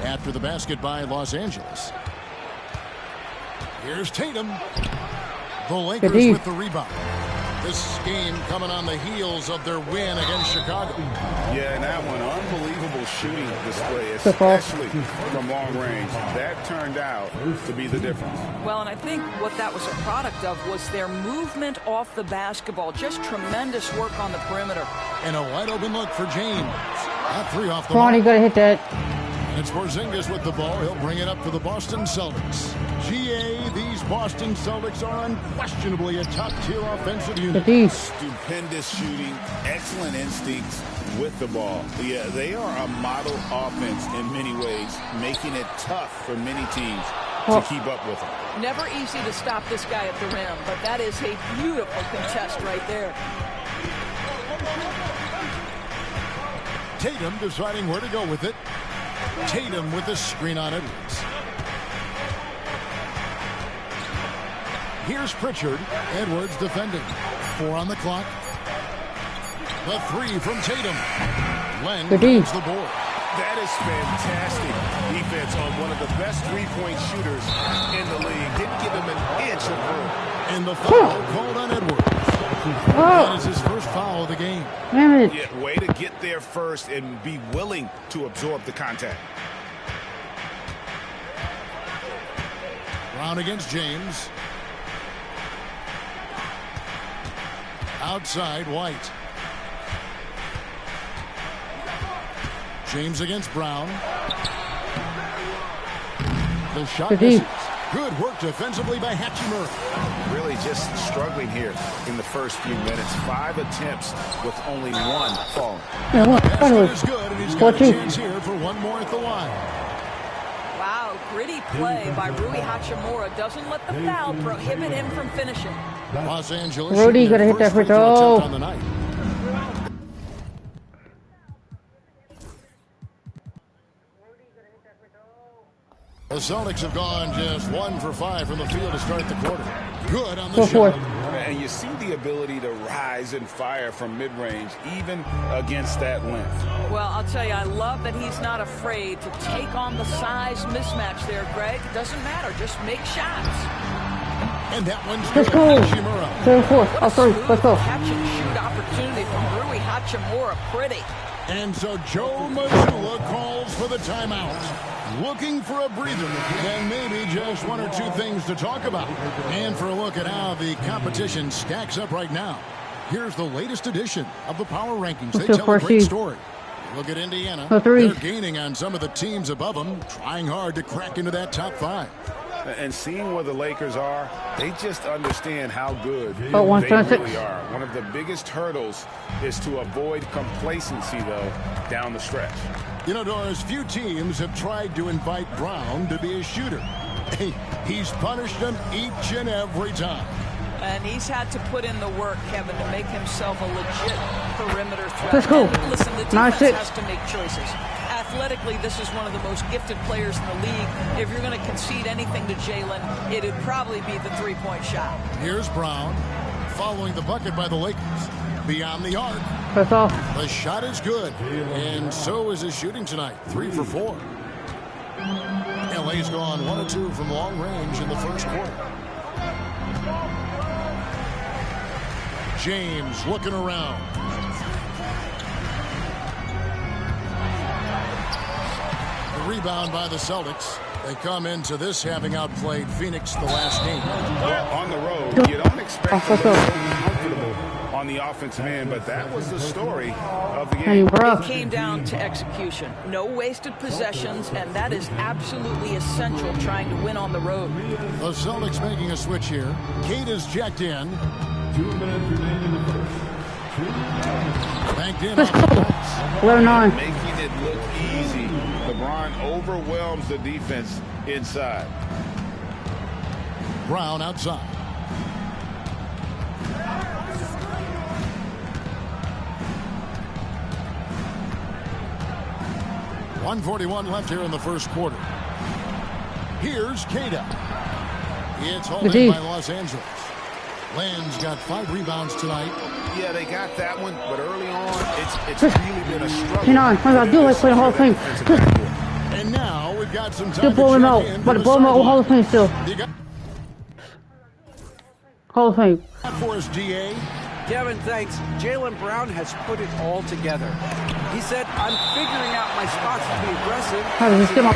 After the basket by Los Angeles. Here's Tatum. The Lakers with the rebound. This game coming on the heels of their win against Chicago. Yeah, and that one, unbelievable shooting display, especially from long range. That turned out to be the difference. Well, and I think what that was a product of was their movement off the basketball. Just tremendous work on the perimeter. And a wide open look for James. That three off the mark. You gotta hit that. And it's Porzingis with the ball. He'll bring it up for the Boston Celtics. GA, these Boston Celtics are unquestionably a top-tier offensive unit. Stupendous shooting, excellent instincts with the ball. Yeah, they are a model offense in many ways, making it tough for many teams to keep up with them. Never easy to stop this guy at the rim, but that is a beautiful contest right there. Tatum deciding where to go with it. Tatum with the screen on Edwards. Here's Pritchard. Edwards defending. 4 on the clock. The three from Tatum. Len grabs the board. That is fantastic defense on one of the best three-point shooters in the league. Didn't give him an inch of room. And the foul called on Edwards. That is his first foul of the game. Yeah, way to get there first and be willing to absorb the contact. Brown against James. Outside, White. James against Brown. The shot misses. Good work defensively by Hachimura. Really just struggling here in the first few minutes. 5 attempts with only 1 falling. Basket is good, and he's got a chance here for one more at the line. Wow, gritty play by Rui Hachimura. Doesn't let the foul prohibit him from finishing. Los Angeles. Rudy gonna hit that free throw. On the night. The Celtics have gone just 1 for 5 from the field to start the quarter. Good on the shot. And you see the ability to rise and fire from mid-range, even against that length. Well, I'll tell you, I love that he's not afraid to take on the size mismatch there, Greg. Doesn't matter. Just make shots. And that one's let's go. 3-4. Let's go. Catch and shoot opportunity from Rui Hachimura. Pretty. And so Joe Mazzulla calls for the timeout. Looking for a breather and maybe just 1 or 2 things to talk about. And for a look at how the competition stacks up right now, here's the latest edition of the Power Rankings. They tell a great story. Look at Indiana. They're gaining on some of the teams above them, trying hard to crack into that top 5. And seeing where the Lakers are, they just understand how good they really are. One of the biggest hurdles is to avoid complacency, though, down the stretch. You know, Doris, few teams have tried to invite Brown to be a shooter. He's punished them each and every time. And he's had to put in the work, Kevin, to make himself a legit perimeter threat. Let's go. And listen, the defense has to make choices. Athletically, this is one of the most gifted players in the league. If you're going to concede anything to Jalen, it would probably be the three-point shot. Here's Brown following the bucket by the Lakers. Beyond the arc. That's off. The shot is good. And so is his shooting tonight. 3 for 4. LA's gone 1 of 2 from long range in the first quarter. James looking around. The rebound by the Celtics. They come into this having outplayed Phoenix the last game. Well, on the road, you don't expect to be comfortable on the offensive end, but that was the story of the game. It came down to execution. No wasted possessions, and that is absolutely essential trying to win on the road. The Celtics making a switch here. Cade is checked in. 2 minutes remaining in the first. Banked in. 11-9. Making it look easy. LeBron overwhelms the defense inside. Brown outside. .141 left here in the first quarter. Here's Cada. It's hauled in by Los Angeles. Land's got 5 rebounds tonight. Yeah, they got that one, but early on, it's really been a struggle. I do like playing Hall of Fame. And now we've got some time Still blow him out, but blow him out with Hall of Fame still. Hall of Fame. For his GA. Kevin, thanks. Jaylen Brown has put it all together. He said, I'm figuring out my spots to be aggressive,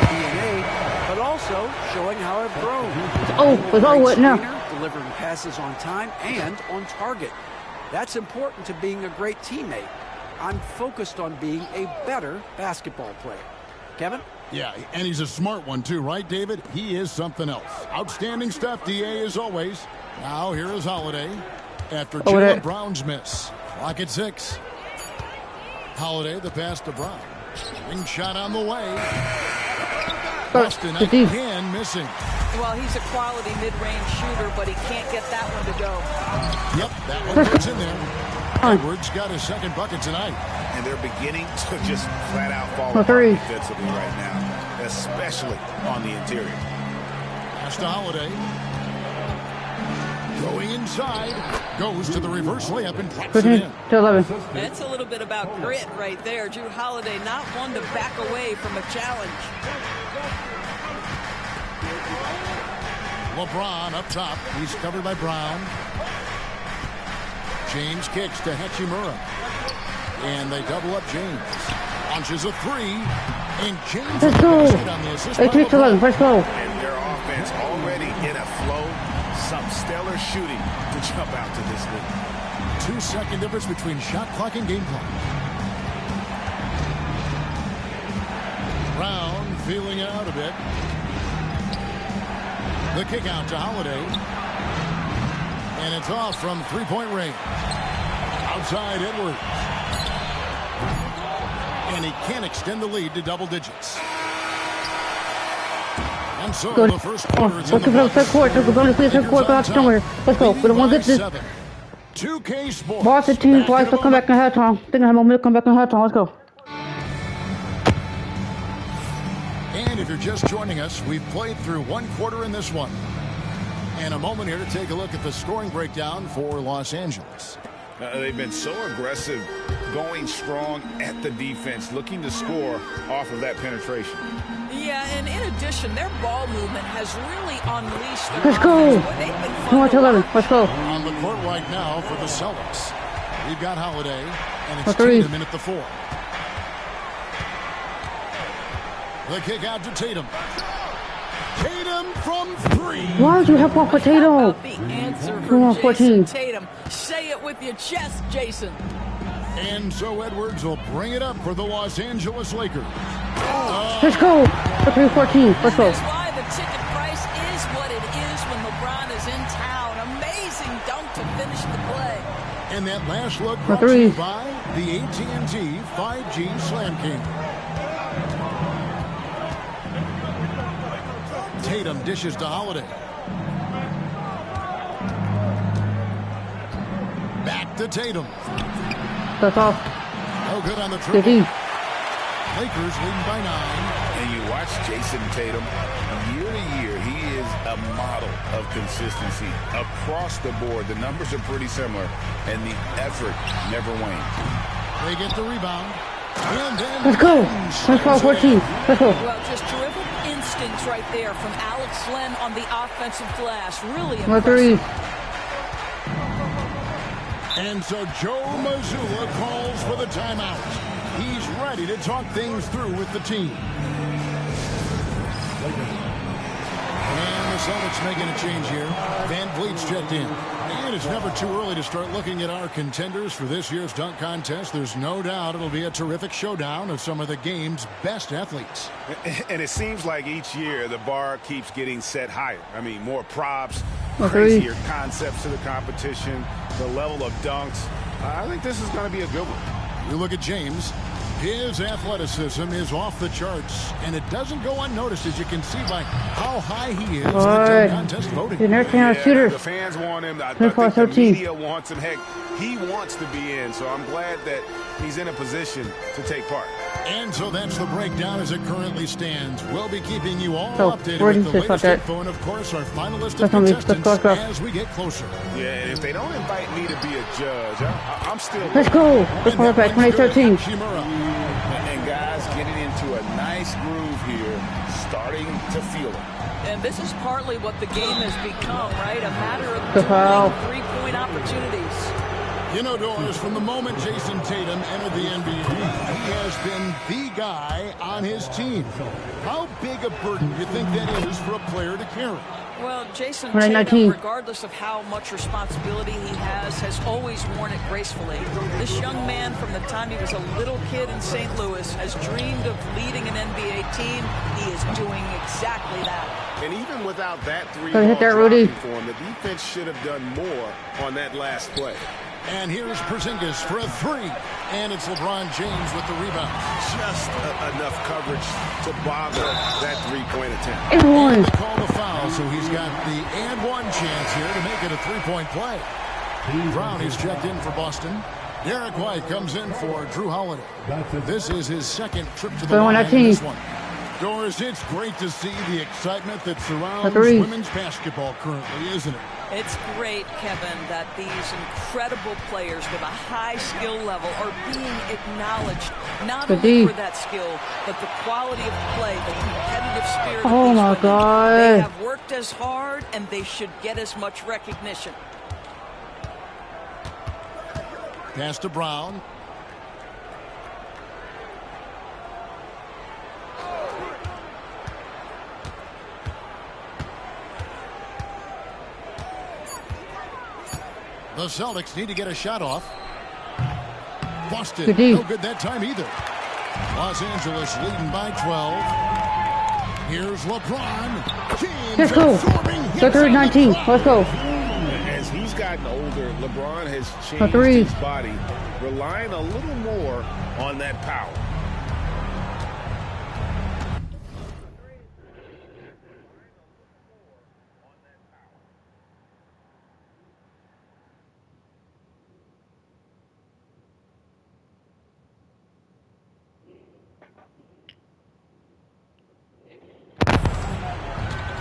DNA, but also showing how I've grown. Oh, it's all what now. Delivering passes on time and on target. That's important to being a great teammate. I'm focused on being a better basketball player. Kevin? Yeah, and he's a smart one too, right, David? He is something else. Outstanding stuff, DA, as always. Now, here is Holiday after Jaylen Brown's miss. Clock at 6. Holiday, the pass to Brown. Swing shot on the way. Boston again missing. Well, he's a quality mid-range shooter, but he can't get that one to go. Yep, that one goes in there. Edwards got his second bucket tonight. And they're beginning to just flat out fall apart defensively right now, especially on the interior. Pass to Holiday. Going inside, goes to the reverse layup and drops it in. That's a little bit about grit right there. Drew Holiday, not one to back away from a challenge. LeBron up top. He's covered by Brown. James kicks to Hachimura. And they double up James. Launches a 3. And James let's go. 8-11, let's go. And their offense already in a flow. Some stellar shooting to jump out to this league. 2-second difference between shot clock and game clock. Brown feeling out a bit. The kick out to Holiday. And it's off from three-point range. Outside Edwards. And he can't extend the lead to double digits. And so Good. the first quarter is in the Let's go. We're going to see the third quarter. Let's go. We don't want to get this. 2K Sports. Boston team twice to come back in halftime. Think I have a minute to come back in halftime. Let's go. And if you're just joining us, we've played through one quarter in this one. And a moment here to take a look at the scoring breakdown for Los Angeles. They've been so aggressive, going strong at the defense, looking to score off of that penetration. Yeah, and in addition, their ball movement has really unleashed their Let's go. 2-11, let's go. On the court right now for the Celtics. We've got Holiday, and it's 3. Tatum in at the 4. The kick out to Tatum. Tatum from 3. Why don't you help off Potato? The answer for Jason Tatum. Say it with your chest, Jason. And so Edwards will bring it up for the Los Angeles Lakers. Let's go. 3-14. Let's go. That's why the ticket price is what it is when LeBron is in town. Amazing dunk to finish the play. And that last look brought to you by the AT&T 5G Slam King. Tatum dishes to Holiday. to Tatum. That's off. No good on the triple. Lakers leading by 9. And you watch Jason Tatum, year to year, he is a model of consistency. Across the board, the numbers are pretty similar, and the effort never wanes. They get the rebound. And then let's go. Let's go, 14. Let's go. Well, just terrific instincts right there from Alex Len on the offensive glass. Really impressive. 3. And so Joe Mazzulla calls for the timeout. He's ready to talk things through with the team. And the Celtics making a change here. Van Vliet's checked in. And it's never too early to start looking at our contenders for this year's dunk contest. There's no doubt it'll be a terrific showdown of some of the game's best athletes. And it seems like each year the bar keeps getting set higher. I mean, more props, Okay. crazier concepts to the competition, the level of dunks. I think this is going to be a good one. You look at James. His athleticism is off the charts, and it doesn't go unnoticed, as you can see by how high he is in the dunk contest voting. Shooter. The fans want him. I think the media wants him. Heck, he wants to be in, so I'm glad that he's in a position to take part. And so that's the breakdown as it currently stands. We'll be keeping you all updated where with do the you latest that? info and, of course, our final list of That's gonna be- contestants let's go. as we get closer. Yeah, and if they don't invite me to be a judge, I'm still... Let's go. Let's go back 2013. And guys getting into a nice groove here, starting to feel it. And this is partly what the game has become, right? A matter of Good foul. three-point opportunities. You know, Doris, from the moment Jason Tatum entered the NBA, he has been the guy on his team. How big a burden do you think that is for a player to carry? Well, Jason 2019. Tatum, regardless of how much responsibility he has always worn it gracefully. This young man, from the time he was a little kid in St. Louis, has dreamed of leading an NBA team. He is doing exactly that. And even without that Go hit that, Rudy. for him, the defense should have done more on that last play. And here's Porzingis for a 3. And it's LeBron James with the rebound. Just enough coverage to bother that three-point attempt. And one. They call the foul, so he's got the and one chance here to make it a three-point play. Brown is checked in for Boston. Derek White comes in for Drew Holiday. This is his second trip to the line in this one. Doris, it's great to see the excitement that surrounds women's basketball currently, isn't it? It's great, Kevin, that these incredible players with a high skill level are being acknowledged, not only for that skill, but the quality of play, the competitive spirit of these women. God. They have worked as hard, and they should get as much recognition. Pass to Brown. The Celtics need to get a shot off. Boston, no good that time either. Los Angeles leading by 12. Here's LeBron. James Let's go. Go 3-19. Let's go. As he's gotten older, LeBron has changed his body, relying a little more on that power.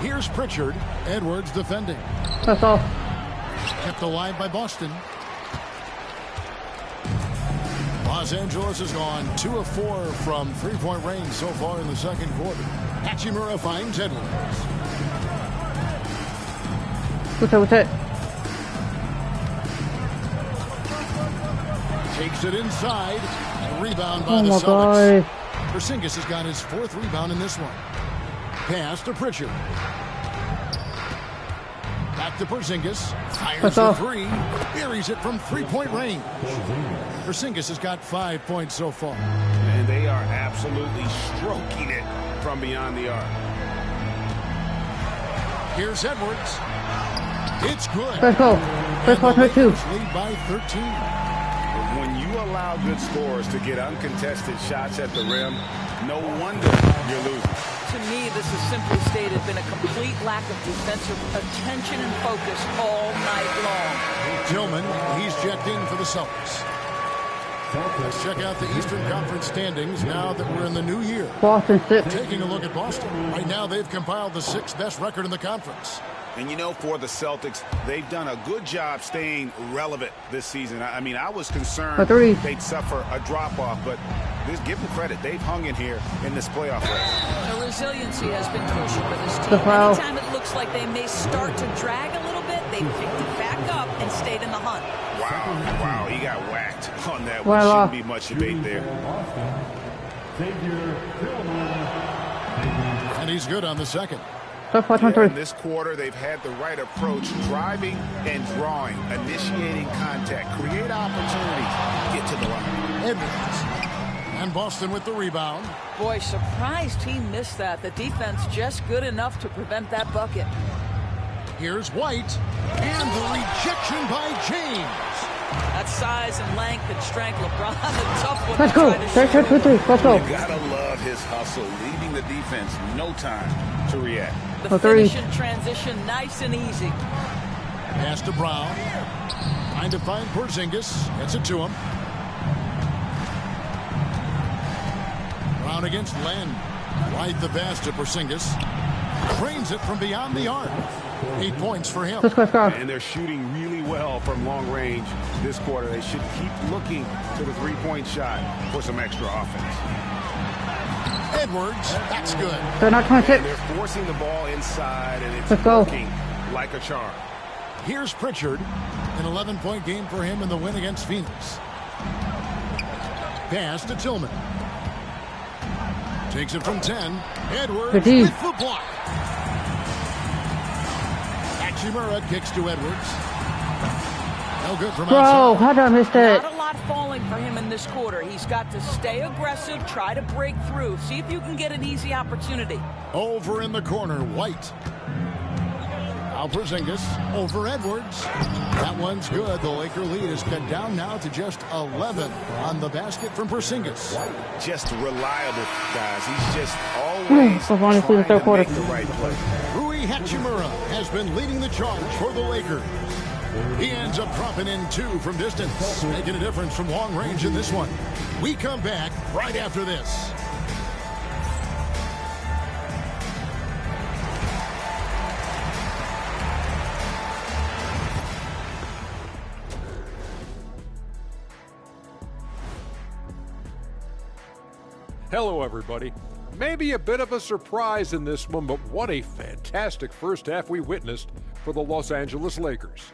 Here's Pritchard. Edwards defending. That's all. Kept alive by Boston. Los Angeles has gone 2 of 4 from three-point range so far in the second quarter. Hachimura finds Edwards. What's it? Takes it inside. And a rebound by the Celtics. God. Porzingis has got his 4th rebound in this one. Pass to Pritchard. Back to Porzingis. Fires the 3. Buries it from three-point range. Porzingis has got 5 points so far. And they are absolutely stroking it from beyond the arc. Here's Edwards. It's good. Let's go. Let's go. Let's go. Lead by 13. When you allow good scorers to get uncontested shots at the rim, no wonder you're losing. To me, this has simply stated been a complete lack of defensive attention and focus all night long. Tillman, he's checked in for the Celtics. Let's check out the Eastern Conference standings now that we're in the new year. Boston 6. Taking a look at Boston. Right now, they've compiled the 6th best record in the conference. And you know, for the Celtics, they've done a good job staying relevant this season. I mean, I was concerned they'd suffer a drop-off, but just give them credit. They've hung in here in this playoff race. The resiliency has been crucial for this team. Anytime it looks like they may start to drag a little bit, they picked it back up and stayed in the hunt. Wow, he got whacked on that one. Shouldn't be much debate there. And he's good on the second. In this quarter, they've had the right approach, driving and drawing, initiating contact, create opportunities, get to the line. Edwards. And Boston with the rebound. Boy, surprised he missed that. The defense just good enough to prevent that bucket. Here's White. And the rejection by James. That size and length and strength, LeBron, the tough one. Let's go. 3. Let's go. You gotta love his hustle, leaving the defense no time to react. The finish and transition, nice and easy. Pass to Brown. Trying to find Porzingis. Gets it to him. Brown against Len. Right the pass to Porzingis. Trains it from beyond the arc. 8 points for him. And they're shooting really well from long range this quarter. They should keep looking to the three-point shot for some extra offense. Edwards, that's good. They're not 26. They're forcing the ball inside, and it's working like a charm. Here's Pritchard. An 11-point game for him in the win against Phoenix. Pass to Tillman. Takes it from 10. Edwards with the block. Hachimura kicks to Edwards. No good from outside. How did I miss that? Not a lot falling for him in this quarter. He's got to stay aggressive, try to break through, see if you can get an easy opportunity. Over in the corner, White. Now Porzingis over Edwards. That one's good. The Laker lead is cut down now to just 11 on the basket from Porzingis. Just reliable, guys. He's just always trying to make the right play. Rui Hachimura has been leading the charge for the Lakers. He ends up dropping in 2 from distance, making a difference from long range in this one. We come back right after this. Hello, everybody. Maybe a bit of a surprise in this one, but what a fantastic first half we witnessed for the Los Angeles Lakers.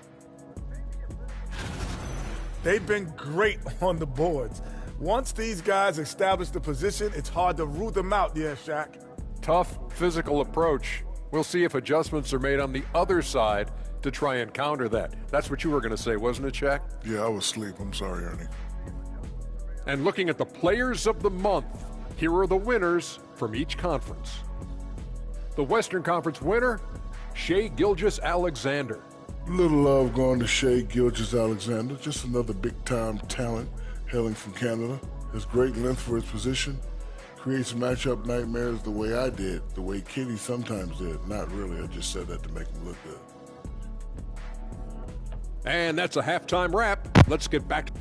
They've been great on the boards. Once these guys establish the position, it's hard to root them out, Shaq. Tough physical approach. We'll see if adjustments are made on the other side to try and counter that. That's what you were going to say, wasn't it, Shaq? Yeah, I was asleep. I'm sorry, Ernie. And looking at the players of the month, here are the winners from each conference. The Western Conference winner, Shai Gilgeous-Alexander. Little love going to Shai Gilgeous-Alexander. Just another big-time talent hailing from Canada. Has great length for his position. Creates matchup nightmares the way I did, the way Kitty sometimes did. Not really, I just said that to make him look good. And that's a halftime wrap. Let's get back to...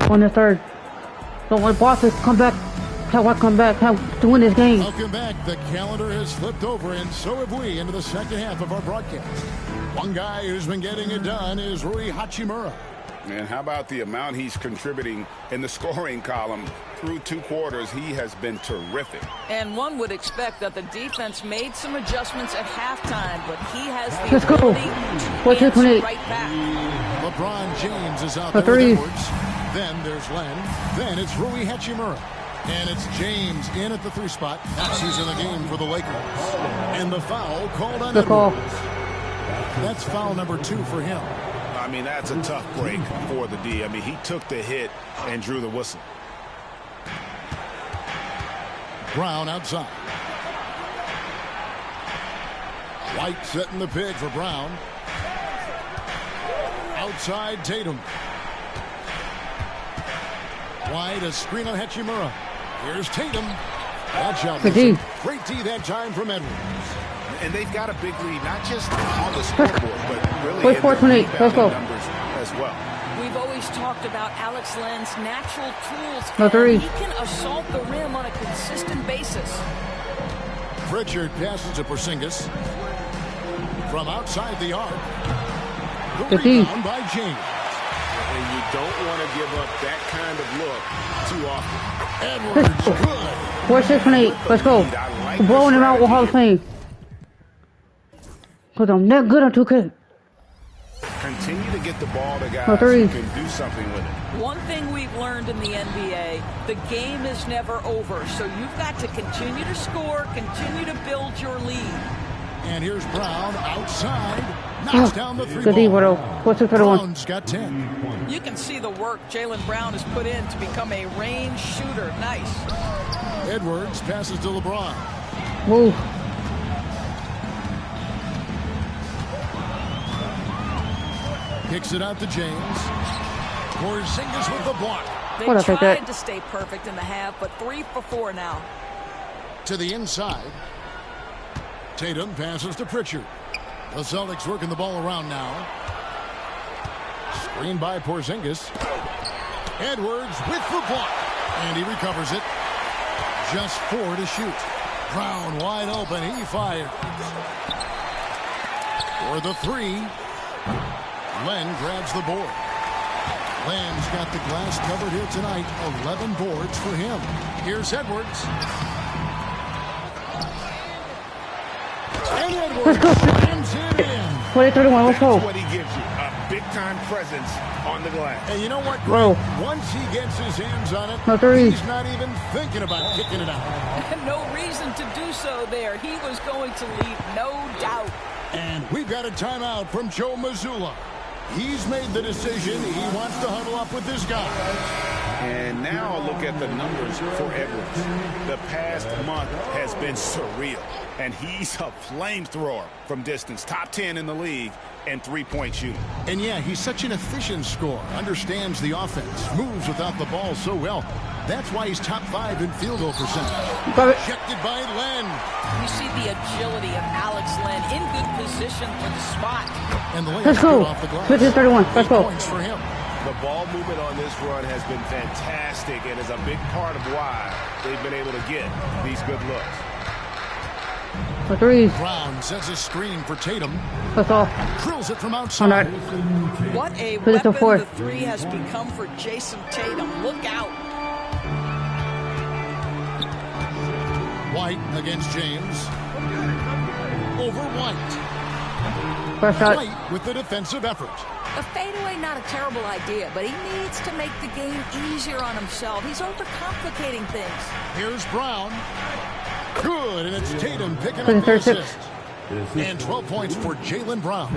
On the third. Don't let Boston come back. How I come back? How to win this game? Welcome back. The calendar has flipped over, and so have we into the second half of our broadcast. One guy who's been getting it done is Rui Hachimura. And how about the amount he's contributing in the scoring column? Through 2 quarters, he has been terrific. And one would expect that the defense made some adjustments at halftime, but he has the ability to answer right back. LeBron James is out there with Edwards. Then there's Len. Then it's Rui Hachimura. And it's James in at the 3 spot. That's who's in the game for the Lakers. And the foul called on Edwards. That's foul number 2 for him. I mean, that's a tough break for the D. I mean, he took the hit and drew the whistle. Brown outside. White setting the pick for Brown. Outside Tatum. Wide, a screen on Hachimura. Here's Tatum. That shot. Good D. Great D that time from Edwards. And they've got a big lead, not just on the scoreboard, but really in the 4:28. Let's go. numbers as well. We've always talked about Alex Len's natural tools. No three. He can assault the rim on a consistent basis. Pritchard passes to Porzingis. From outside the arc. The Good D. rebound by James. And you don't want to give up that kind of look too often. Edwards, good. 4:6.8. Let's go. We're blowing him out with Hall of Fame. Because I'm that good on 2K. Continue to get the ball to guys No three. who can do something with it. One thing we've learned in the NBA, the game is never over. So you've got to continue to score, continue to build your lead. And here's Brown outside. Knocks down the three Good D, ball. bro. 4:6.1. Brown's got 10. You can see the work Jaylen Brown has put in to become a range shooter. Nice. Edwards passes to LeBron. Move. Kicks it out to James. Porzingis with the block. They What, I'll take tried that. to stay perfect in the half, but 3 for 4 now. To the inside. Tatum passes to Pritchard. The Celtics working the ball around now. Screen by Porzingis. Edwards with the block. And he recovers it. Just 4 to shoot. Brown wide open. He fires. For the 3. Len grabs the board. Len's got the glass covered here tonight. 11 boards for him. Here's Edwards. And Edwards slams it in. 20:31. Let's go. That's what he gives you, a big-time presence on the glass. And you know what, Bro. Greg? Once he gets his hands on it, No three. he's not even thinking about kicking it out. No reason to do so there. He was going to lead, no doubt. And we've got a timeout from Joe Mazzulla. He's made the decision. He wants to huddle up with this guy. And now look at the numbers for Edwards. The past month has been surreal. And he's a flamethrower from distance. Top 10 in the league and three-point shooting. And yeah, he's such an efficient scorer. Understands the offense. Moves without the ball so well. That's why he's top 5 in field goal percentage. Got it. Rejected by Len. You see the agility of Alex Len in good position for the spot. And the Let's layup go. off the glass. 50-31. Let's 8 go. points for him. The ball movement on this run has been fantastic and is a big part of why they've been able to get these good looks. For threes. Brown sets a screen for Tatum. Let's go. Drills it from On outside. that. What a Put it to weapon 4. the 3 has become for Jason Tatum. Look out. White against James. Over White. First shot. White with the defensive effort. A fadeaway, not a terrible idea, but he needs to make the game easier on himself. He's overcomplicating things. Here's Brown. Good, and it's Tatum picking up Put it the 36. assist. And 12 points for Jaylen Brown.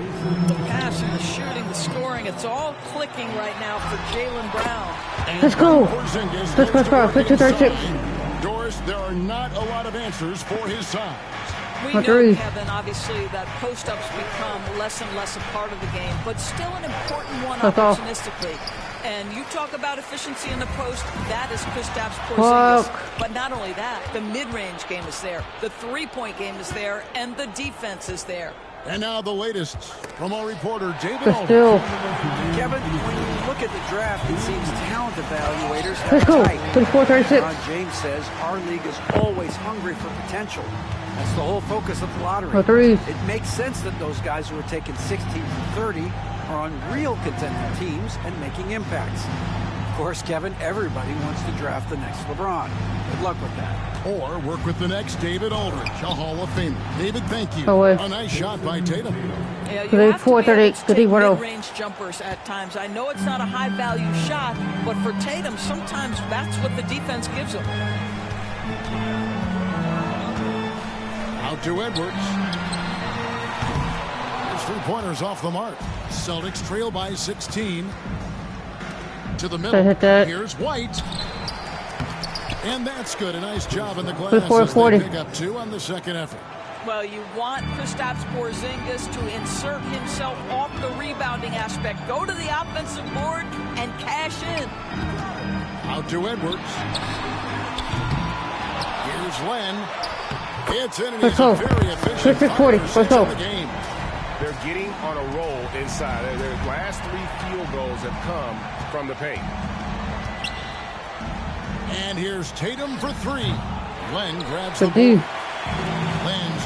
The passing, the shooting, the scoring, it's all clicking right now for Jaylen Brown. And Let's go. Porzingis Let's goes to go. work 52-36. inside. Doris, there are not a lot of answers for his size. We My know, three. Kevin, obviously, that post-ups become less and less a part of the game, but still an important one Let's go. opportunistically. And you talk about efficiency in the post, that is Kristaps Porzingis. Fuck. But not only that, the mid-range game is there, the three-point game is there, and the defense is there. And now the latest from our reporter, David But Aldridge. still. Kevin, when you look at the draft, it seems talent evaluators have Let's go. type. 54-36. Ron James says our league is always hungry for potential. That's the whole focus of the lottery. For threes. It makes sense that those guys who are taking 16 from 30 are on real contending teams and making impacts. Of course, Kevin, everybody wants to draft the next LeBron. Good luck with that. Or work with the next David Aldridge, a Hall of Famer. David, thank you. No way. A nice shot by Tatum. Yeah, you Today, have to be able 4:38. to Good take evening. mid-range jumpers at times. I know it's not a high-value shot, but for Tatum, sometimes that's what the defense gives him. Out to Edwards. His three-pointers off the mark. Celtics trail by 16. To the middle. They hit that. Here's White. And that's good. A nice job in the glass Good for as they 40. pick up 2 on the second effort. Well, you want Kristaps Porzingis to insert himself off the rebounding aspect. Go to the offensive board and cash in. Out to Edwards. Here's Len. It's in and he's a very efficient 40. Let's go. the game. They're getting on a roll inside. Their last 3 field goals have come from the paint. And here's Tatum for 3. Len grabs the ball. Len's.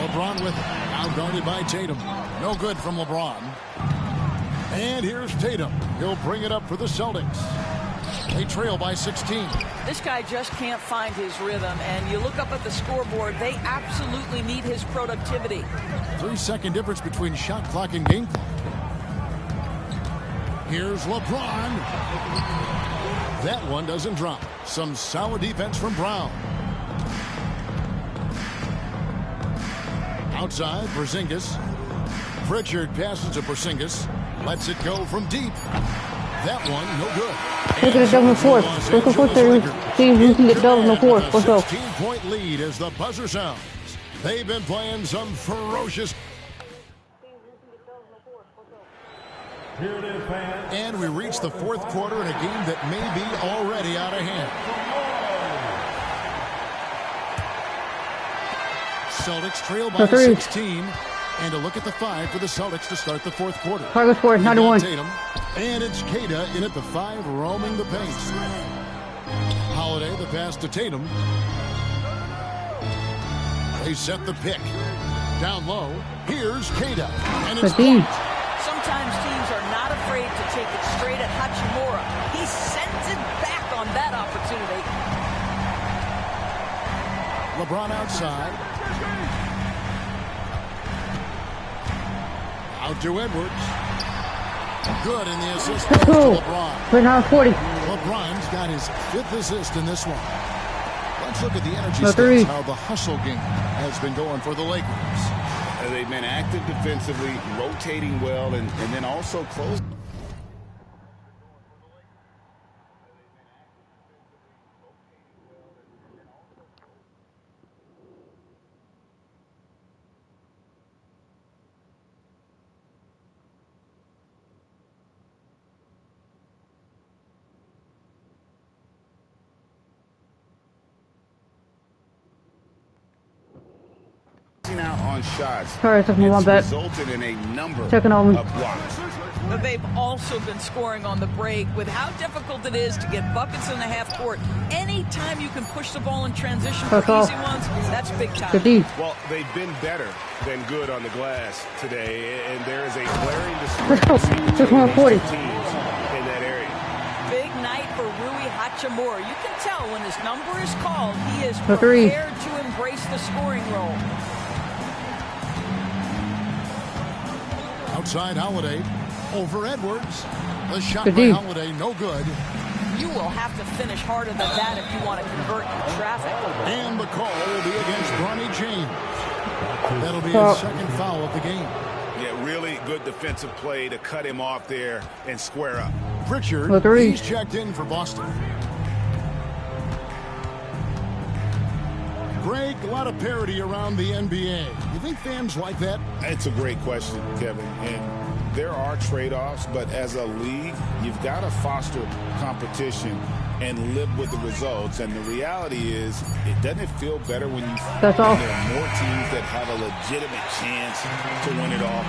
LeBron with it. Now guarded by Tatum. No good from LeBron. And here's Tatum. He'll bring it up for the Celtics. They trail by 16. This guy just can't find his rhythm, and you look up at the scoreboard, they absolutely need his productivity. 3-second difference between shot clock and game clock. Here's LeBron. That one doesn't drop. Some solid defense from Brown. Outside, Porzingis. Pritchard passes to Porzingis. Lets it go from deep. That one, no good. Look at the double fourth. Look at the fourth. See if we can get double in the fourth. Let's go. 16-point lead as the buzzer sounds. They've been playing some ferocious. Here it is, fans. And we reach the fourth quarter in a game that may be already out of hand. Celtics trail by 16. And a look at the 5 for the Celtics to start the fourth quarter. Target score 91. Tatum, and it's Queta in at the 5, roaming the paint. Holiday, the pass to Tatum. They set the pick. Down low, here's Queta. And it's blocked. Sometimes teams are not afraid to take it straight at Hachimura. He sends it back on that opportunity. LeBron outside. Out to Edwards. Good in the assist to LeBron. Right now 40. LeBron's got his 5th assist in this one. Let's look at the energy stats, how the hustle game has been going for the Lakers. They've been active defensively, rotating well, and then also close. Out on shots. Sorry, it took me one bet. Resulted in a number of blocks. But they've also been scoring on the break with how difficult it is to get buckets in the half court. Anytime you can push the ball in transition for easy ones, that's big time. Well, they've been better than good on the glass today, and there is a glaring discrepancy between these teams in that area. Big night for Rui Hachimura. You can tell when his number is called, he is prepared to embrace the scoring role. Outside Holiday, over Edwards. The shot by Holiday, no good. You will have to finish harder than that if you want to convert in traffic. And the call will be against Bronny James. That'll be his 2nd foul of the game. Yeah, really good defensive play to cut him off there and square up. Pritchard, he's checked in for Boston. Greg, a lot of parity around the NBA. You think fans like that? It's a great question, Kevin. And there are trade-offs, but as a league, you've got to foster competition and live with the results. And the reality is, it doesn't feel better when you there are more teams that have a legitimate chance to win it all.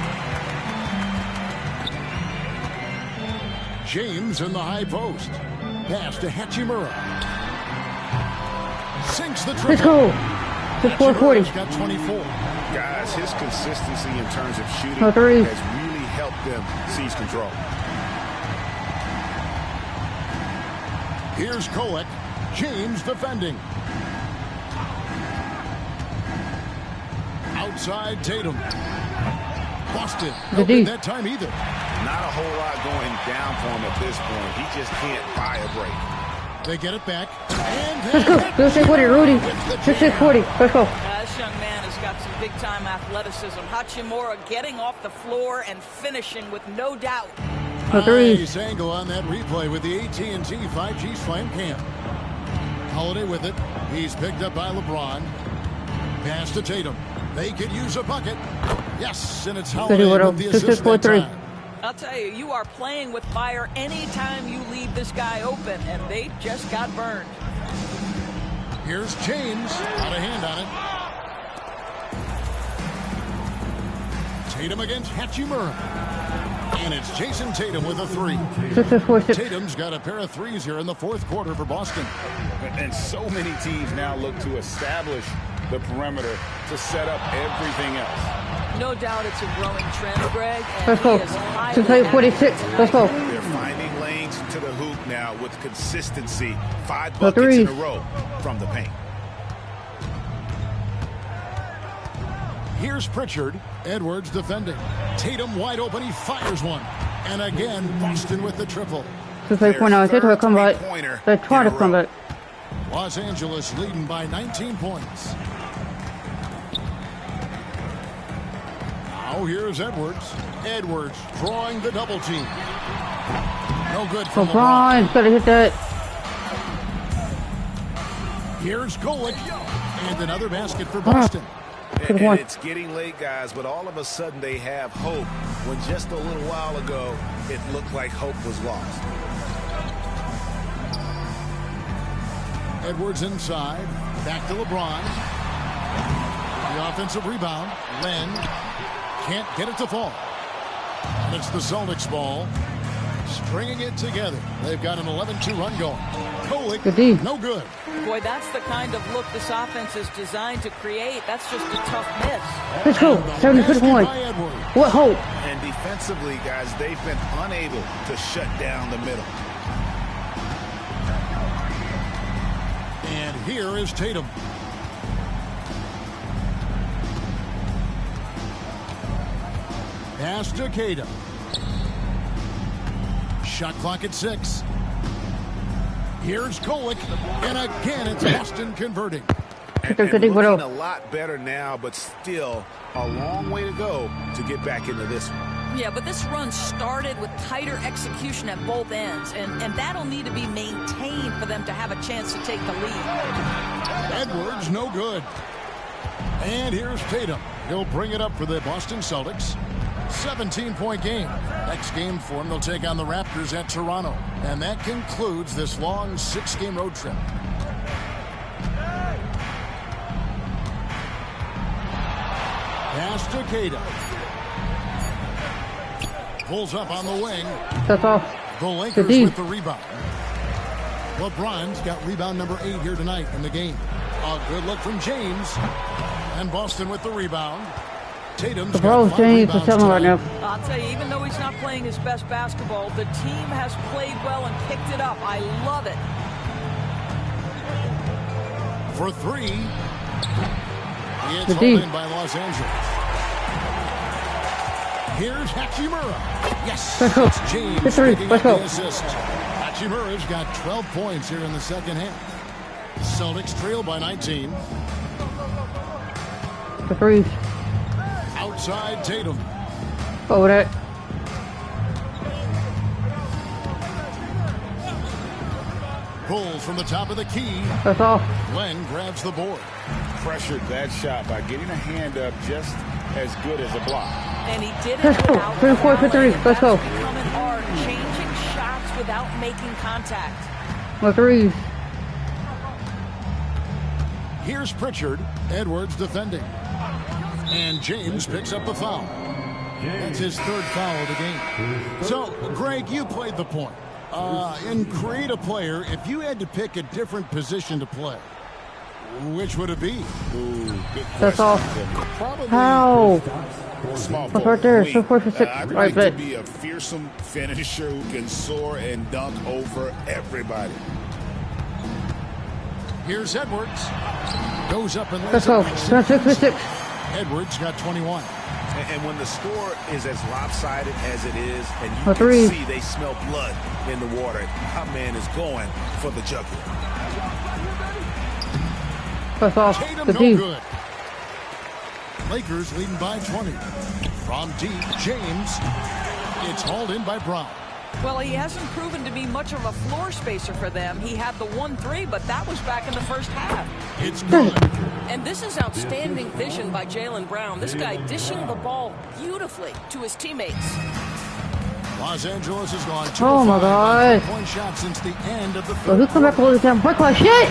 James in the high post. Pass to Hachimura. Sinks the triple. Let's go. Just 440. Got 24. Guys, his consistency in terms of shooting has really helped them seize control. Here's Kolek. James defending. Outside Tatum. Busted. No good that time either. Not a whole lot going down for him at this point. He just can't buy a break. They get it back. Let's go. Let's take 40, Rudy. Let's take 40. Let's go. This young man has got some big-time athleticism. Hachimura getting off the floor and finishing with no doubt. Nice angle on that replay with the AT&T 5G Slam Cam. Holiday with it. He's picked up by LeBron. Pass to Tatum. They could use a bucket. Yes, and it's Holiday with the assist that time. I'll tell you, you are playing with fire anytime you leave this guy open, and they just got burned. Here's James. Out of hand on it. Tatum against Hachimura. And it's Jason Tatum with a three. Tatum's got a pair of threes here in the fourth quarter for Boston. And so many teams now look to establish the perimeter to set up everything else. No doubt it's a growing trend, Greg. Let's go. 46. Let's go. They're finding lanes to the hoop now with consistency. 5 buckets in a row from the paint. Here's Pritchard. Edwards defending. Tatum wide open. He fires one. And again, Boston with the triple. They try to come back. Los Angeles leading by 19 points. Now here's Edwards. Edwards drawing the double team. No good from LeBron. LeBron's gotta hit that. Here's Golick. And another basket for Boston. And it's getting late, guys, but all of a sudden they have hope when just a little while ago it looked like hope was lost. Edwards inside. Back to LeBron. The offensive rebound. Len can't get it to fall. And it's the Celtics ball. Stringing it together. They've got an 11-2 run going. Golick, no good. Boy, that's the kind of look this offense is designed to create. That's just a tough miss. Let's go. 76-1. What hope? And defensively, guys, they've been unable to shut down the middle. And here is Tatum. Pass to Tatum. Shot clock at 6. Here's Golick, and again it's Boston converting. And looking a lot better now, but still a long way to go to get back into this one. Yeah, but this run started with tighter execution at both ends, and that'll need to be maintained for them to have a chance to take the lead. Edwards, no good. And here's Tatum. He'll bring it up for the Boston Celtics. 17-point game. Next game for them, they'll take on the Raptors at Toronto. And that concludes this long 6-game road trip. Pass to Tatum. Pulls up on the wing. That's off. The Lakers with the rebound. LeBron's got rebound number 8 here tonight in the game. A good look from James. And Boston with the rebound. Tatum's got 5 rebounds right now. I'll tell you, even though he's not playing his best basketball, the team has played well and picked it up. I love it. For 3. It's hauled in by Los Angeles. Here's Hachimura. Yes, it's James picking up the assist. Hachimura's got 12 points here in the second half. Celtics trail by 19. The freeze. Outside Tatum. Over that. Pulls from the top of the key. That's off. Len grabs the board. Pressured that shot by getting a hand up just as good as a block. And he did it Let's go. 34 for 3. Let's go. Becoming hard, changing shots without making contact. The threes. Here's Pritchard. Edwards defending. And James picks up the foul. That's his 3rd foul of the game. So, Greg, you played the point. In Create a Player, if you had to pick a different position to play, which would it be? Ooh, good That's all. How? Small What's right there? So 4 for 6. I'd Right, like to be a fearsome finisher who can soar and dunk over everybody. Here's Edwards. Goes up and Let's go. 6 for 6. Edwards got 21. And when the score is as lopsided as it is, and you can see they smell blood in the water, our man is going for the jugular. That's off. Tatum, The no D. good. Lakers leading by 20. From deep, James. It's hauled in by Brown. Well, he hasn't proven to be much of a floor spacer for them. He had the 1-3, but that was back in the first half. It's good. And this is outstanding vision by Jaylen Brown. This guy dishing the ball beautifully to his teammates. Los Angeles has gone 2 Oh my God. 3-point shot since the end of the Well, third. who come back all the time? Break my shit!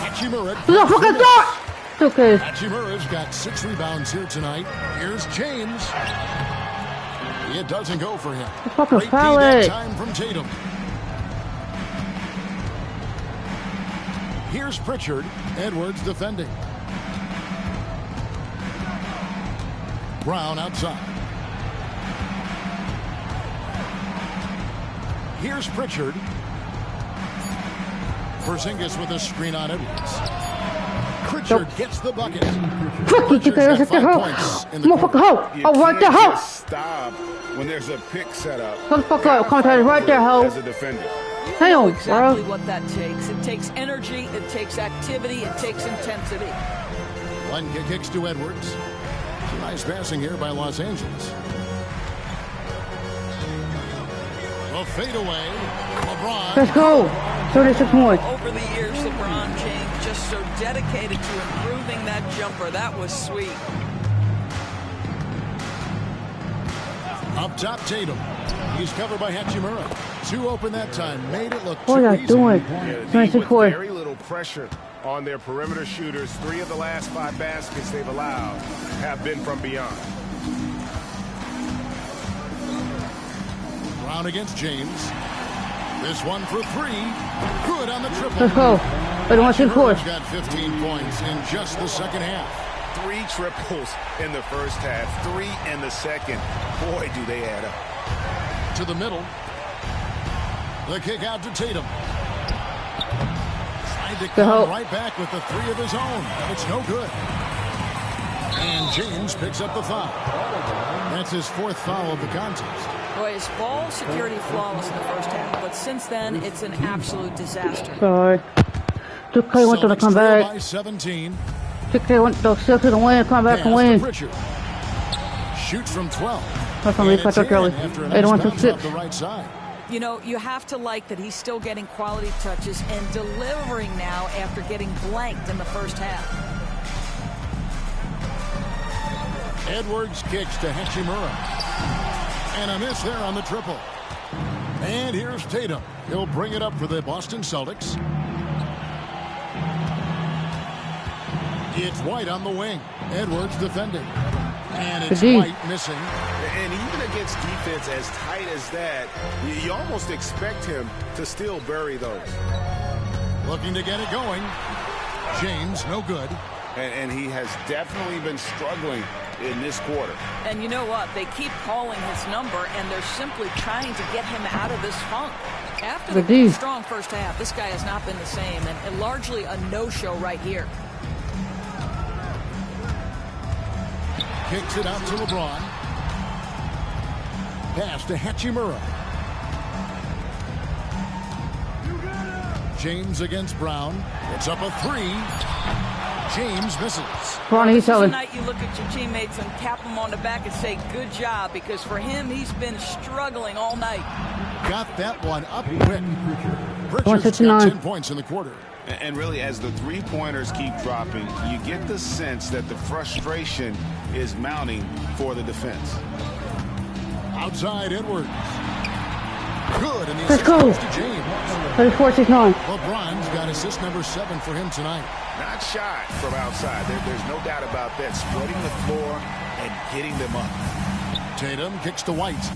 Hachimura. Who's a fucking dog? It's okay. Hachimura's got 6 rebounds here tonight. Here's James. It doesn't go for him. Fucking Great foul that it. time from Tatum. Here's Pritchard. Edwards defending. Brown outside. Here's Pritchard. Porzingis with a screen on Edwards. Pritchard gets the bucket. Fuck you, guys. That's the hoe. Motherfucker hoe. Oh, right there, hoe. Stop when there's a pick set up. Come the fuck out. Come right there, hoe. As a defender. Damn, know exactly bro. what that takes. It takes energy, it takes activity, it takes intensity. One kicks to Edwards. Nice passing here by Los Angeles. A fadeaway. LeBron. Let's go. 36 more. Over the years, LeBron James just so dedicated to improving that jumper. That was sweet. Up top, Tatum. He's covered by Hachimura. 2 open that time. Made it look What are too you easy. doing? With 24. very little pressure on their perimeter shooters. 3 of the last 5 baskets they've allowed have been from beyond. Brown against James. This one for 3. Good on the triple. Let's go. I don't want to Hachimura's got 15 points in just the second half. 3 triples in the first half, 3 in the second. Boy, do they add up. To the middle. The kick out to Tatum. Tried to come right back with the 3 of his own. It's no good. And James picks up the foul. That's his 4th foul of the contest. Boy, his ball security flawless in the first half, but since then, it's an absolute disaster. Sorry. 2K went to come trail back. by 17. 2K went to still to the win, come back and win. Pritchard. Shoots from 12. That's when we cut up early. After a 81 nice to bounce 6. off the right side. You know, you have to like that he's still getting quality touches and delivering now after getting blanked in the first half. Edwards kicks to Hachimura. And a miss there on the triple. And here's Tatum. He'll bring it up for the Boston Celtics. It's White on the wing. Edwards defending. And it's White missing. And even against defense as tight as that, you almost expect him to still bury those. Looking to get it going. James, no good. And he has definitely been struggling in this quarter. And you know what? They keep calling his number, and they're simply trying to get him out of this funk. After the strong first half, this guy has not been the same, and largely a no-show right here. Kicks it out to LeBron. Pass to Hachimura. James against Brown. It's up a 3. James misses. This is the night you look at your teammates and tap them on the back and say, good job, because for him, he's been struggling all night. Got that one up quick. Pritchard's got 10 points in the quarter. And really, as the 3-pointers keep dropping, you get the sense that the frustration is mounting for the defense. Outside Edwards. Good, and the Let's assist go. goes to James. 34-6-9. LeBron's got assist number 7 for him tonight. Not shy from outside. There's no doubt about that. Spreading the floor and getting them up. Tatum kicks to White.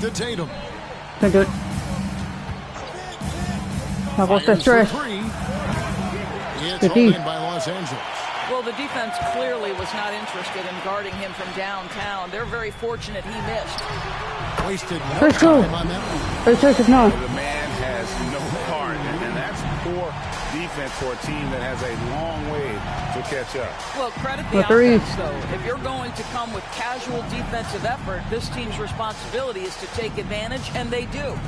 to Tatum. Can't do it. Now what's that stress? It's hauled in by Los Angeles. Well, the defense clearly was not interested in guarding him from downtown. They're very fortunate he missed. Wasted no time on that. The man has no heart, and that's poor defense for a team that has a long way to catch up. Well, credit the offense, though. If you're going to come with casual defensive effort, this team's responsibility is to take advantage, and they do.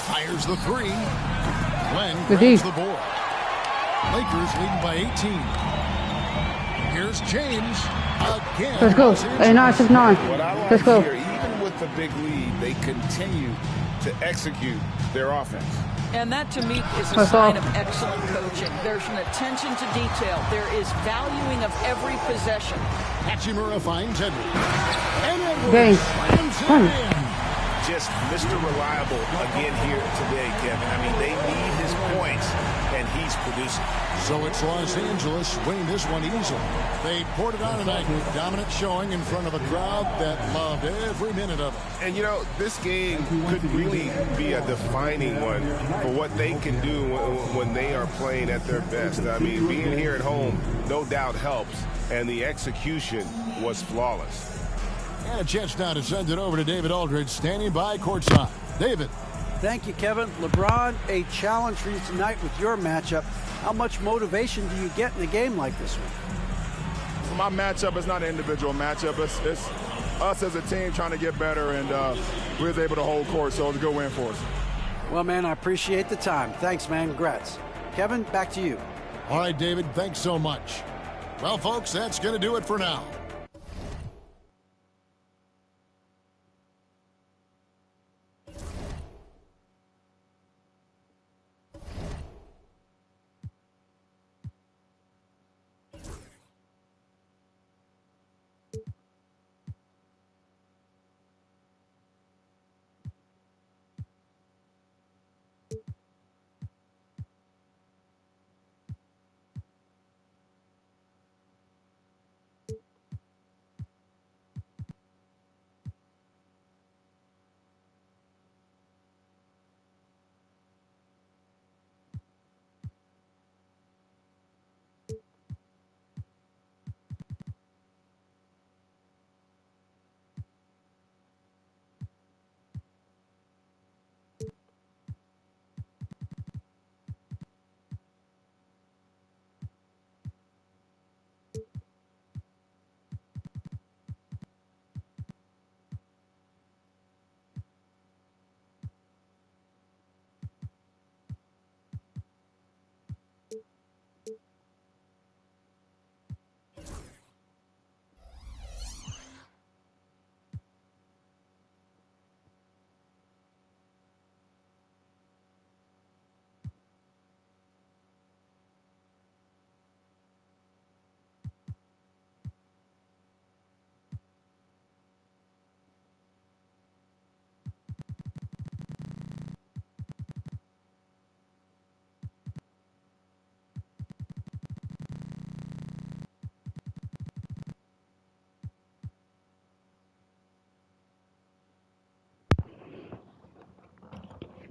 Fires the three. Glenn grabs the board. Lakers leading by 18. Here's James again. Let's go. Hey, 9-6-9. Let's go. Here, even with the big lead, they continue to execute their offense. And that, to me, is a sign of excellent coaching. There's an attention to detail. There is valuing of every possession. Hachimura finds Edwards. And Edwards slams it in. Just Mr. Reliable again here today, Kevin. I mean, they need his points, and he's producing. So it's Los Angeles winning this one easily. They poured it on tonight. Dominant showing in front of a crowd that loved every minute of it. And, you know, this game could really be a defining one for what they can do when they are playing at their best. I mean, being here at home no doubt helps, and the execution was flawless. And a chance now to send it over to David Aldridge, standing by courtside. David. Thank you, Kevin. LeBron, a challenge for you tonight with your matchup. How much motivation do you get in a game like this one? My matchup is not an individual matchup. It's us as a team trying to get better, and we was able to hold court, so it was a good win for us. Well, man, I appreciate the time. Thanks, man. Congrats. Kevin, back to you. All right, David, thanks so much. Well, folks, that's going to do it for now.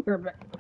We're back.